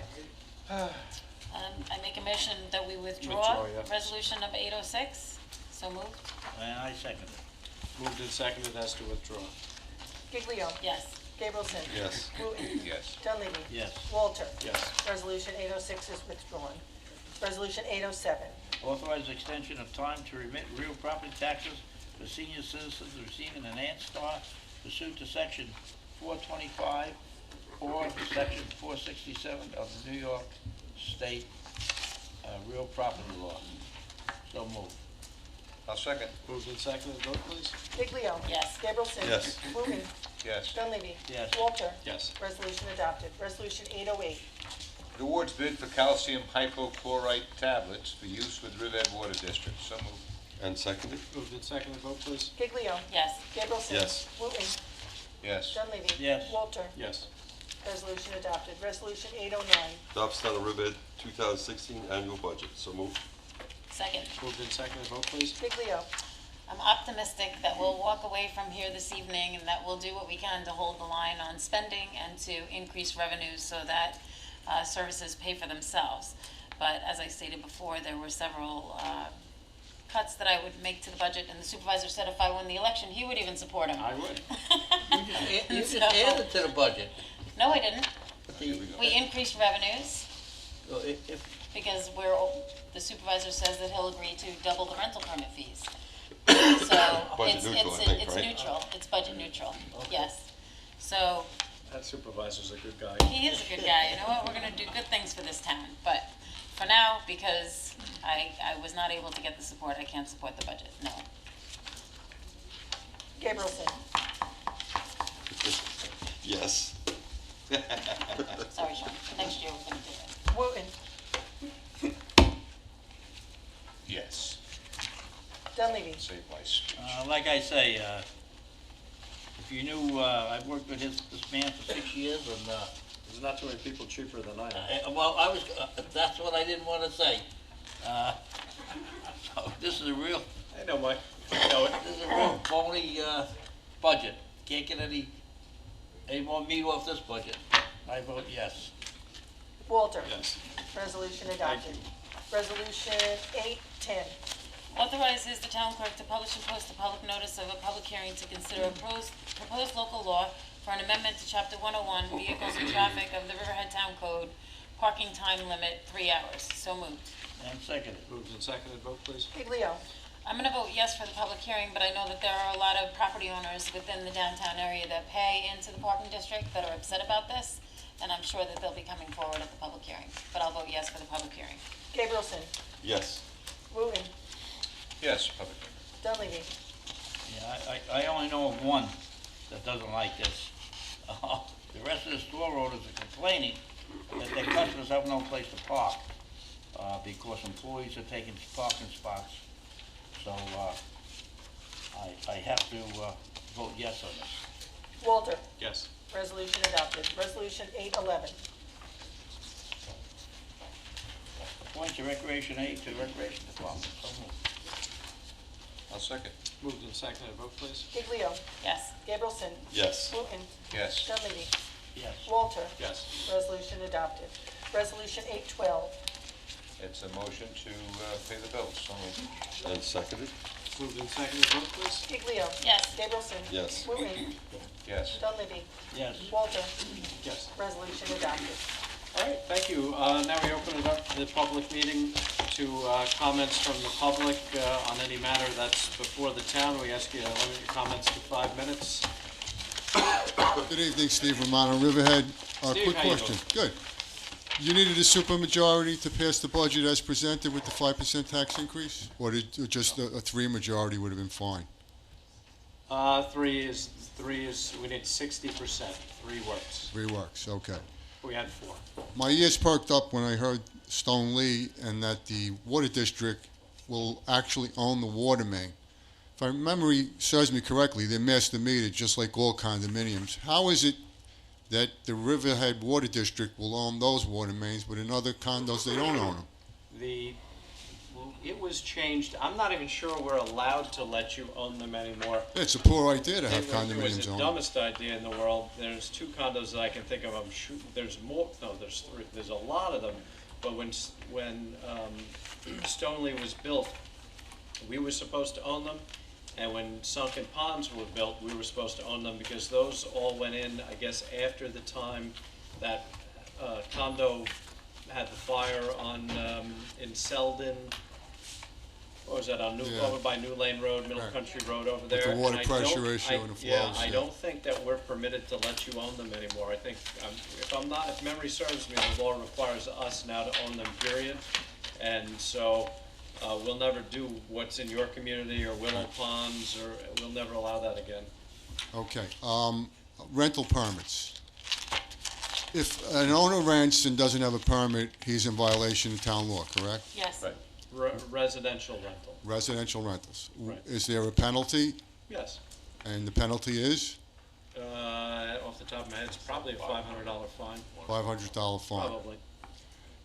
I make a motion that we withdraw Withdraw, yeah. resolution number 806. So moved? And I second it. Moved and seconded as to withdraw. Giglio. Yes. Gabrielson. Yes. Wooten. Yes. Dunleavy. Yes. Walter. Yes. Resolution 806 is withdrawn. Resolution 807. Authorize extension of time to remit real property taxes for senior citizens receiving an Anstar pursuant to section 425 or section 467 of the New York State real property law. So moved. I'll second. Moved and seconded, vote please. Giglio. Yes. Gabrielson. Yes. Wooten. Yes. Dunleavy. Yes. Walter. Yes. Resolution adopted. Resolution 808. The awards bid for calcium hypochlorite tablets for use with Riverhead Water District. So moved. And seconded? Moved and seconded, vote please. Giglio. Yes. Gabrielson. Yes. Wooten. Yes. Dunleavy. Yes. Walter. Yes. Resolution adopted. Resolution 809. Adopts Town of Riverhead 2016 annual budget. So moved. Second. Moved and seconded, vote please. Giglio. I'm optimistic that we'll walk away from here this evening and that we'll do what we can to hold the line on spending and to increase revenues so that services pay for themselves. But as I stated before, there were several cuts that I would make to the budget, and the supervisor said if I won the election, he would even support him. I would. You just added to the budget. No, I didn't. The- We increased revenues So if, because the supervisor says that he'll agree to double the rental permit fees. So Budget it's, neutral, it's, I think, it's right? neutral, it's budget neutral, yes. So That supervisor's a good guy. he is a good guy, you know what, we're gonna do good things for this town. But for now, because I was not able to get the support, I can't support the budget, no. Gabrielson. Yes. Sorry, Sean, next year we're gonna do it. Wooten. Yes. Dunleavy. Save my speech. like I say, if you knew, I've worked with this man for 6 years, and, There's not too many people cheaper than I am. well, that's what I didn't want to say. So this is a real, I know, Mike. I know it. this is a real phony, budget. Can't get any more meat off this budget. I vote yes. Walter. Yes. Resolution adopted. Resolution 810. authorizes the town clerk to publish and post a public notice of a public hearing to consider a proposed local law for an amendment to Chapter 101, Vehicles and Traffic of the Riverhead Town Code, parking time limit, 3 hours. So moved. And seconded. Moved and seconded, vote please. Giglio. I'm gonna vote yes for the public hearing, but I know that there are a lot of property owners within the downtown area that pay into the parking district that are upset about this, and I'm sure that they'll be coming forward at the public hearing, but I'll vote yes for the public hearing. Gabrielson. Yes. Wooten. Yes, public hearing. Dunleavy. Yeah, I only know of one that doesn't like this. The rest of the store owners are complaining that their customers have no place to park, because employees are taking parking spots. So, I have to, vote yes on this. Walter. Yes. Resolution adopted. Resolution 811. Appoint the recreation aide to the recreation department. So moved. I'll second. Moved and seconded, vote please. Giglio. Yes. Gabrielson. Yes. Wooten. Yes. Dunleavy. Yes. Walter. Yes. Resolution adopted. Resolution 812. It's a motion to pay the bills. So moved. And seconded? Moved and seconded, vote please. Giglio. Yes. Gabrielson. Yes. Wooten. Yes. Dunleavy. Yes. Walter. Yes. Resolution adopted. All right, thank you. Now we open it up to the public meeting to comments from the public on any matter that's before the town. We ask you to limit your comments to 5 minutes. Good evening, Steve Romano, Riverhead. Steve, Quick how you question. Good. You needed a supermajority to pass the budget as presented with the 5% tax increase? Or just a 3 majority would have been fine? Three is, we need 60%. 3 works. 3 works, okay. We had 4. My ears perked up when I heard Stone Lee and that the water district will actually own the water main. If my memory serves me correctly, they're master metered, just like all condominiums. How is it that the Riverhead Water District will own those water mains, but in other condos they don't own them? It was changed. I'm not even sure we're allowed to let you own them anymore. It's a poor idea to have It was condominiums the owned. dumbest idea in the world. There's 2 condos that I can think of. There's more. No, there's 3. There's a lot of them. But when Stoneleigh was built, we were supposed to own them, and when Sunken Ponds were built, we were supposed to own them because those all went in, I guess, after the time that condo had the fire on in Selden. What was that, on Yeah. over by New Lane Road, Middle Right. Country Road over With there? the water And pressure issue and the flows, Yeah, I yeah. don't think that we're permitted to let you own them anymore. I think, if memory serves me, the law requires us now to own them, period. And so, we'll never do what's in your community or Willow Ponds, or we'll never allow that again. Okay, rental permits. If an owner rents and doesn't have a permit, he's in violation of town law, correct? Yes. Right. Residential rental, Residential rentals. Right. Is there a penalty? yes. And the penalty is Off the top of my head, it's probably a $500 fine, $500 fine. probably.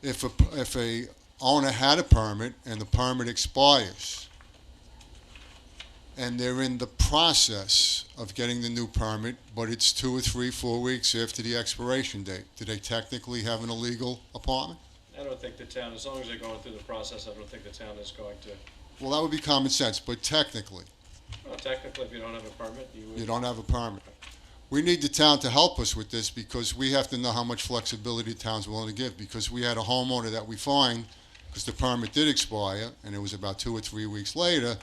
If a owner had a permit and the permit expires, and they're in the process of getting the new permit, but it's 2 or 3, 4 weeks after the expiration date, do they technically have an illegal apartment? I don't think the town, as long as they're going through the process, I don't think the town is going to. Well, that would be common sense, but technically, Well, technically, if you don't have a permit, you would. you don't have a permit. We need the town to help us with this because we have to know how much flexibility the town's willing to give, because we had a homeowner that we fined because the permit did expire, and it was about 2 or 3 weeks later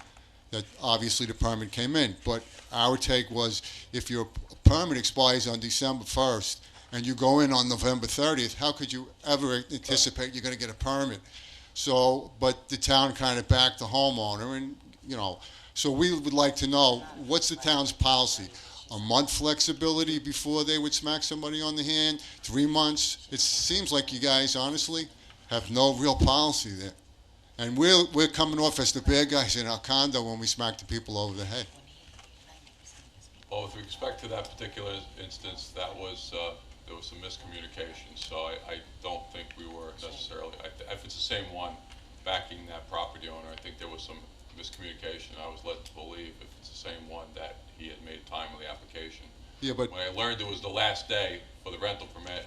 that obviously the permit came in. But our take was, if your permit expires on December 1st and you go in on November 30th, how could you ever anticipate you're going to get a permit? So, but the town kind of backed the homeowner, and, so we would like to know, what's the town's policy? A month flexibility before they would smack somebody on the hand? 3 months? It seems like you guys, honestly, have no real policy there. And we're coming off as the bad guys in our condo when we smack the people over the head. Well, with respect to that particular instance, that was, there was some miscommunication, so I don't think we were necessarily, if it's the same one backing that property owner, I think there was some miscommunication. I was led to believe, if it's the same one, that he had made a timely application. Yeah, but When I learned it was the last day for the rental permit,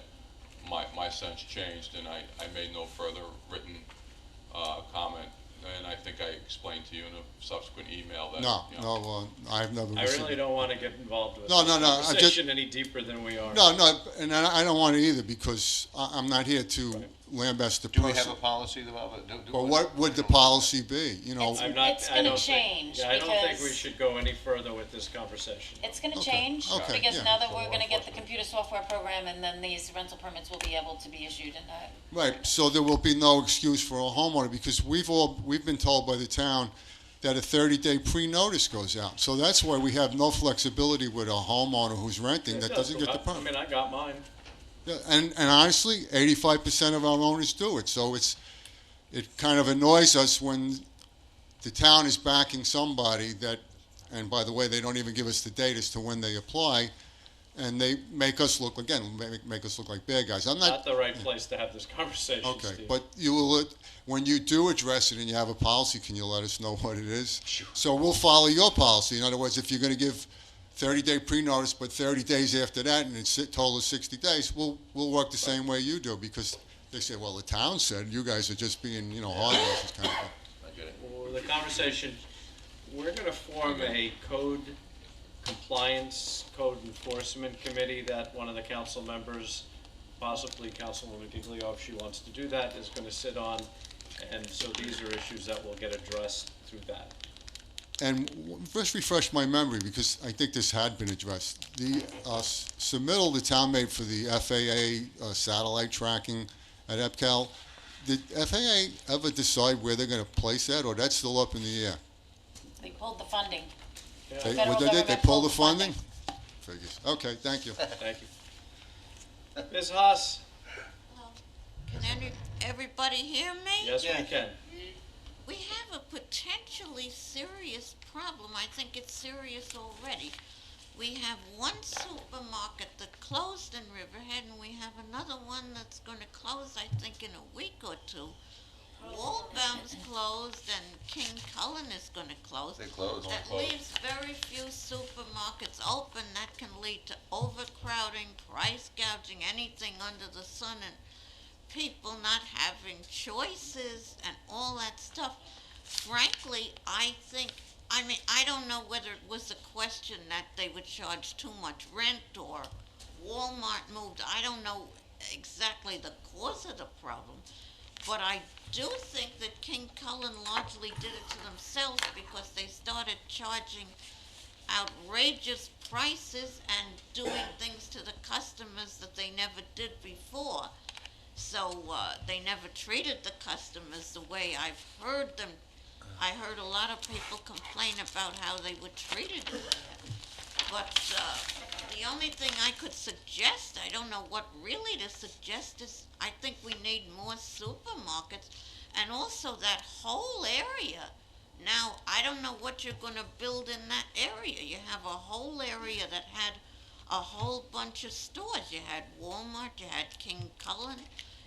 my sense changed, and I made no further written comment and I think I explained to you in a subsequent email that. No, you know, no, I've never I received. really don't want to get involved with No, this no, no, I just- conversation any deeper than we are. No, no, and I don't want to either, because I'm not here to lambast the Do person. we have a policy about it? But what would the policy be, you know? I'm not, It's I gonna don't think, change yeah, I don't think we because- should go any further with this conversation. It's gonna Okay, change, okay, because yeah. now that we're gonna get the computer software program, and then these rental permits will be able to be issued, and Right, so there will be no excuse for a homeowner, because we've been told by the town that a 30-day pre-notice goes out. So that's why we have no flexibility with a homeowner who's renting that doesn't get the I permit. mean, I got mine. Yeah, and honestly, 85% of our owners do it, so it kind of annoys us when the town is backing somebody that, and by the way, they don't even give us the date as to when they apply, and they make us look, again, make us look like bad guys. I'm Not the right place to have this conversation, Okay, Steve. but you will, when you do address it and you have a policy, can you let us know what it is? Sure. So we'll follow your policy. In other words, if you're going to give 30-day pre-notice, but 30 days after that, and it's total of 60 days, we'll work the same way you do, because they say, well, the town said, you guys are just being, hard nosed kind of thing. I get it. Well, the conversation, we're going to form a code compliance, code enforcement committee that one of the council members, possibly Councilwoman Giglio, if she wants to do that, is going to sit on. And so these are issues that will get addressed through that. And just refresh my memory, because I think this had been addressed. The submittal the town made for the FAA satellite tracking at EPCAL, did FAA ever decide where they're going to place that, or that's still up in the air? they pulled the funding. Yeah. They, Federal what they did, they government pulled the pulled the funding? Figures. Okay, thank you. Thank you. Ms. Haas? Can everybody hear me? Yes, we can. We have a potentially serious problem. I think it's serious already. We have one supermarket that closed in Riverhead, and we have another one that's going to close, I think, in a week or two. Wallbound's closed, and King Cullen is going to close. They closed. That leaves very few supermarkets open. That can lead to overcrowding, price gouging, anything under the sun, and people not having choices and all that stuff. Frankly, I don't know whether it was a question that they would charge too much rent or Walmart moved. I don't know exactly the cause of the problem, but I do think that King Cullen largely did it to themselves, because they started charging outrageous prices and doing things to the customers that they never did before. So they never treated the customers the way I've heard them. I heard a lot of people complain about how they were treated. But the only thing I could suggest, I don't know what really to suggest, is I think we need more supermarkets, and also that whole area. Now, I don't know what you're going to build in that area. You have a whole area that had a whole bunch of stores. You had Walmart, you had King Cullen,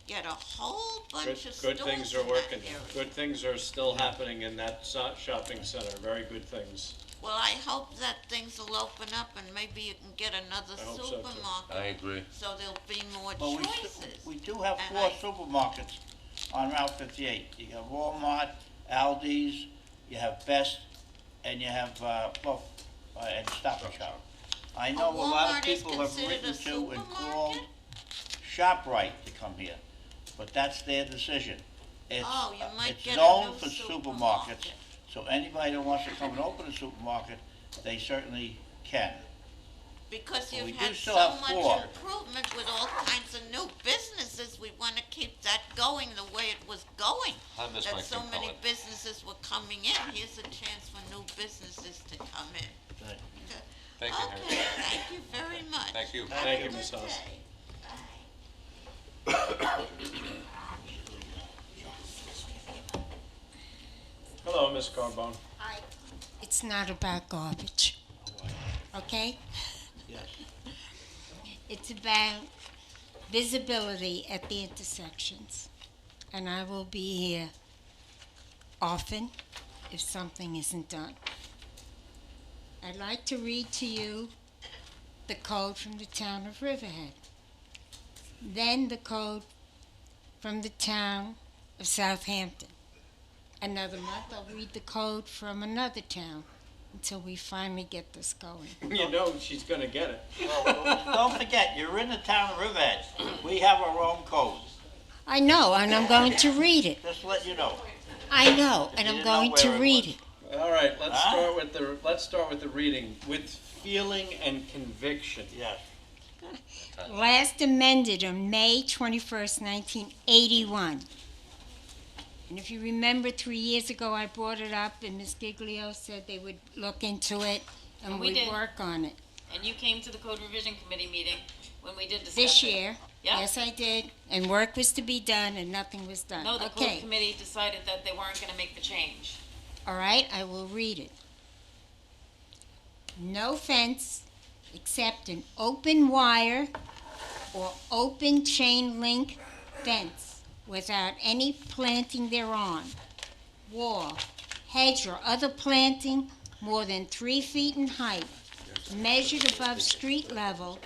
you had a whole bunch of stores. Good things are in that working. area. Good things are still happening in that shopping center. Very good things. Well, I hope that things will open up, and maybe you can get another I hope so, too. supermarket. I agree. So there'll be more Well, choices. we do have And four supermarkets on Route 58. You have Walmart, Aldi's, you have Best, and you have, and Stop and Shop. I know a lot of Walmart is people have considered written a to and supermarket? called ShopRite to come here, but that's their decision. It's, Oh, you might it's get a zoned new for supermarket. supermarkets, so anybody that wants to come and open a supermarket, they certainly can. Because Well, we you've do had still so have much four. improvement with all kinds of new businesses, we want to keep that going the way it was going. I miss my That so King many Cullen. businesses were coming in. Here's a chance for new businesses to come in. Right. Thank you, Okay, Harry. thank you very much. Thank you. Have Thank a you, good Ms. Haas. day. Hello, Ms. Carbone. It's not about garbage, okay? Yes. It's about visibility at the intersections. And I will be here often if something isn't done. I'd like to read to you the code from the town of Riverhead, then the code from the town of Southampton. another month, I'll read the code from another town until we finally get this going. You know she's gonna get it. Well, don't forget, you're in the town of Riverhead. We have our own code. I know, and I'm going to read it. Just to let you know. I know, and You I'm didn't going know to where it read was. it. All right, let's Huh? start with the reading with feeling and conviction. Yes. Last amended on May 21st, 1981. And if you remember, 3 years ago, I brought it up, and Ms. Giglio said they would look into it, and And we we'd did. work on it. And you came to the Code Revision Committee meeting when we did discuss This it. year, Yeah. yes, I did, and work was to be done, and nothing was done. No, the Code Okay, Committee decided that they weren't gonna make the change. all right, I will read it. No fence except an open wire or open chain link fence without any planting thereon, wall, hedge, or other planting more than 3 feet in height, measured above street level,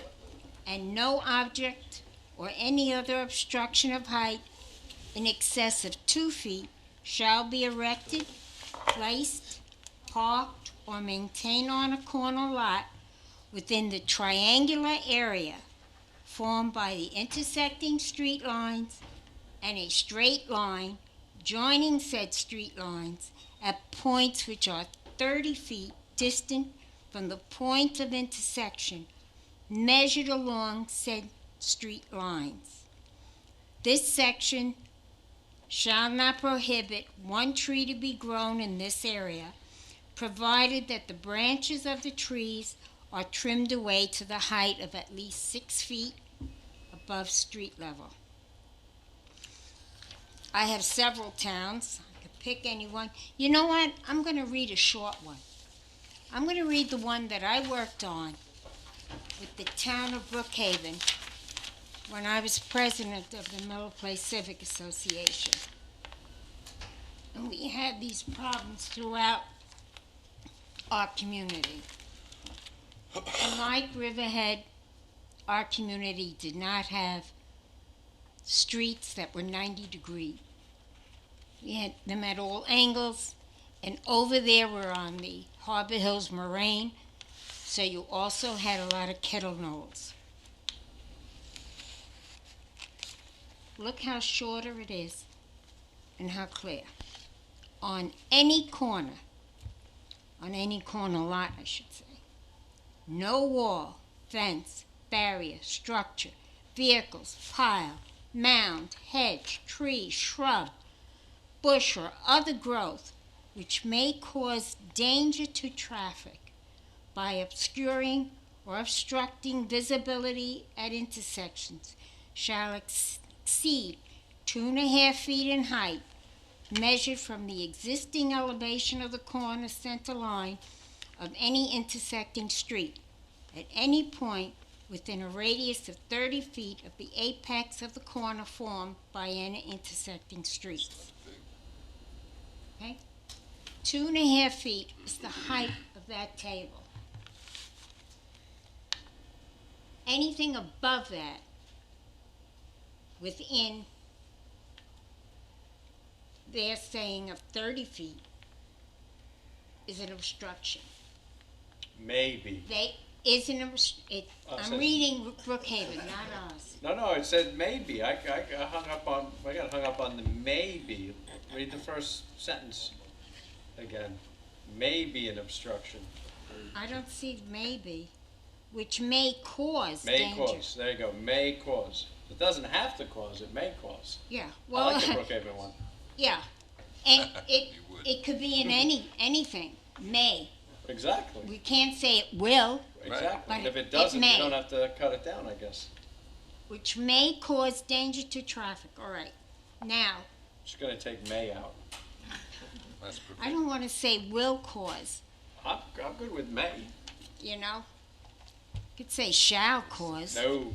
and no object or any other obstruction of height in excess of 2 feet shall be erected, placed, parked, or maintained on a corner lot within the triangular area formed by the intersecting street lines and a straight line joining said street lines at points which are 30 feet distant from the point of intersection measured along said street lines. This section shall not prohibit one tree to be grown in this area, provided that the branches of the trees are trimmed away to the height of at least 6 feet above street level. I have several towns. I could pick any one. You know what? I'm going to read a short one. I'm going to read the one that I worked on with the town of Brookhaven when I was president of the Middle Place Civic Association. And we had these problems throughout our community. And like Riverhead, our community did not have streets that were 90 degrees. We had them at all angles, and over there we're on the Harbor Hills Moraine, so you also had a lot of kettle knolls. Look how shorter it is and how clear. On any corner lot, I should say, no wall, fence, barrier, structure, vehicles, pile, mound, hedge, tree, shrub, bush, or other growth which may cause danger to traffic by obscuring or obstructing visibility at intersections shall exceed 2.5 feet in height, measured from the existing elevation of the corner center line of any intersecting street at any point within a radius of 30 feet of the apex of the corner formed by any intersecting street. Okay? 2.5 feet is the height of that table. Anything above that, within, they're saying of 30 feet, is an obstruction. Maybe. I'm reading Brookhaven, not ours. No, it said maybe. I got hung up on the maybe. Read the first sentence again. Maybe an obstruction. I don't see maybe, which may cause May danger. cause. There you go. May cause. It doesn't have to cause. It may cause. Yeah. I Well, like the Brookhaven one. yeah, and it could be in anything. May. Exactly. We can't say it will. Exactly. But And if it doesn't, may. you don't have to cut it down, I guess. Which may cause danger to traffic. All right. Now, Just gonna take may out. I don't want to say will cause. I'm good with may. You know, you could say shall cause. No.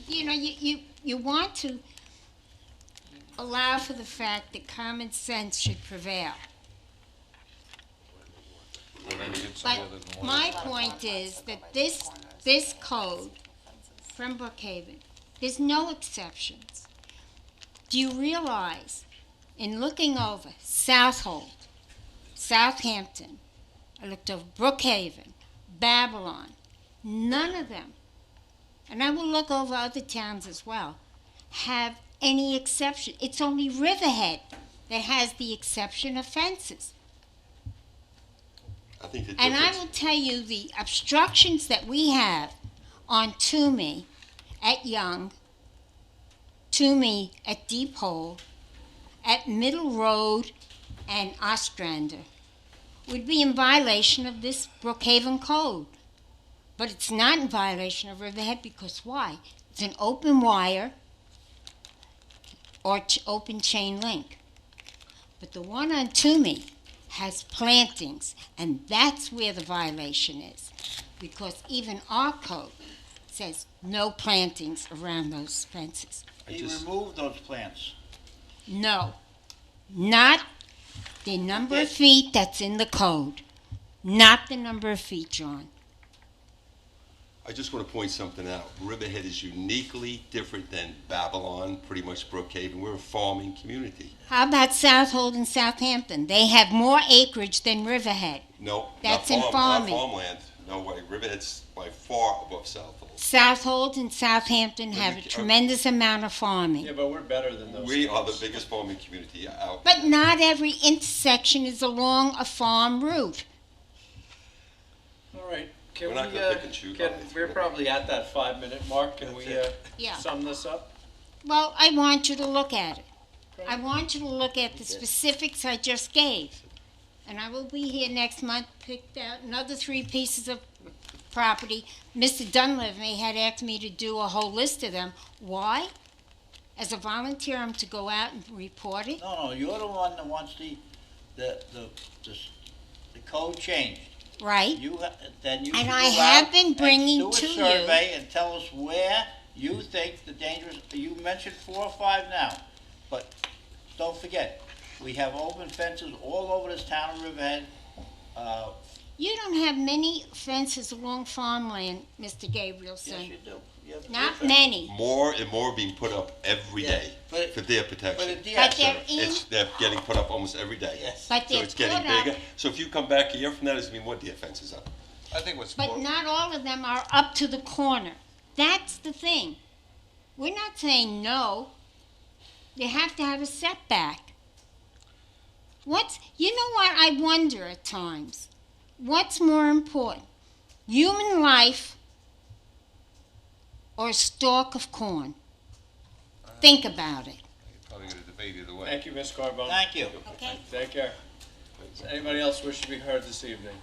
You know, you want to allow for the fact that common sense should prevail. But my point is that this code from Brookhaven, there's no exceptions. Do you realize in looking over Southold, Southampton, I looked over Brookhaven, Babylon, none of them, and I will look over other towns as well, have any exception. It's only Riverhead that has the exception of fences. I think the And I difference, will tell you the obstructions that we have on Toomey at Young, Toomey at Deep Hole, at Middle Road and Ostrander would be in violation of this Brookhaven code. But it's not in violation of Riverhead because why? It's an open wire or open chain link. But the one on Toomey has plantings, and that's where the violation is. Because even our code says no plantings around those fences. He removed those plants. No, not the number of feet that's in the code. Not the number of feet, John. I just want to point something out. Riverhead is uniquely different than Babylon, pretty much Brookhaven. We're a farming community. How about Southold and Southampton? They have more acreage than Riverhead. No, That's not in farm, farming. not farmland. No way. Riverhead's by far above Southold. Southold and Southampton have a tremendous amount of farming. Yeah, but we're better than those. We are the biggest farming community out. But not every intersection is along a farm route. All right, can We're we, not gonna pick and choose on it. we're probably at that 5-minute mark, can we, Yeah. sum this up? Well, I want you to look at it. I want you to look at the specifics I just gave. And I will be here next month, picked out another 3 pieces of property. Mr. Dunleavy had asked me to do a whole list of them. Why? As a volunteer, I'm to go out and report it? No, you're the one that wants the code changed. Right. Then you And should I go have out been and bringing do a to you- survey and tell us where you think the dangerous, you mentioned 4 or 5 now, but don't forget, we have open fences all over this town of Riverhead. You don't have many fences along farmland, Mr. Gabrielson. Yes, you do. You have Not fences. many. More and more being put up every Yeah, day but- for their protection. But But they're in, They're getting put up almost every day. Yes. but So they're it's getting put up, bigger. So if you come back a year from now, there's gonna be more deer fences up. I think what's but more, not all of them are up to the corner. That's the thing. We're not saying no. They have to have a setback. You know what I wonder at times? What's more important? Human life or a stalk of corn? Think about it. you're probably gonna debate either way. Thank you, Ms. Carbone. Thank you. Okay? Take care. Does anybody else wish to be heard this evening?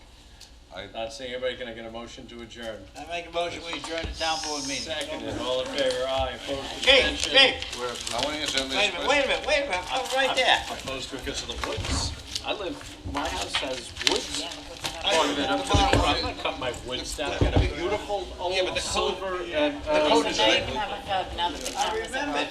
I- Not seeing anybody, can I get a motion to adjourn? I make a motion, we adjourn the town board meeting. Seconded, all in favor, aye, opposed, Chief, abstention. Chief, I wanna answer on this wait a minute, wait a minute, I'm right there. Opposed because of the woods. My house has woods. I- Part of it up to the front. I'm gonna cut my woods down. I got a beautiful old silver and, code is is that- I remember.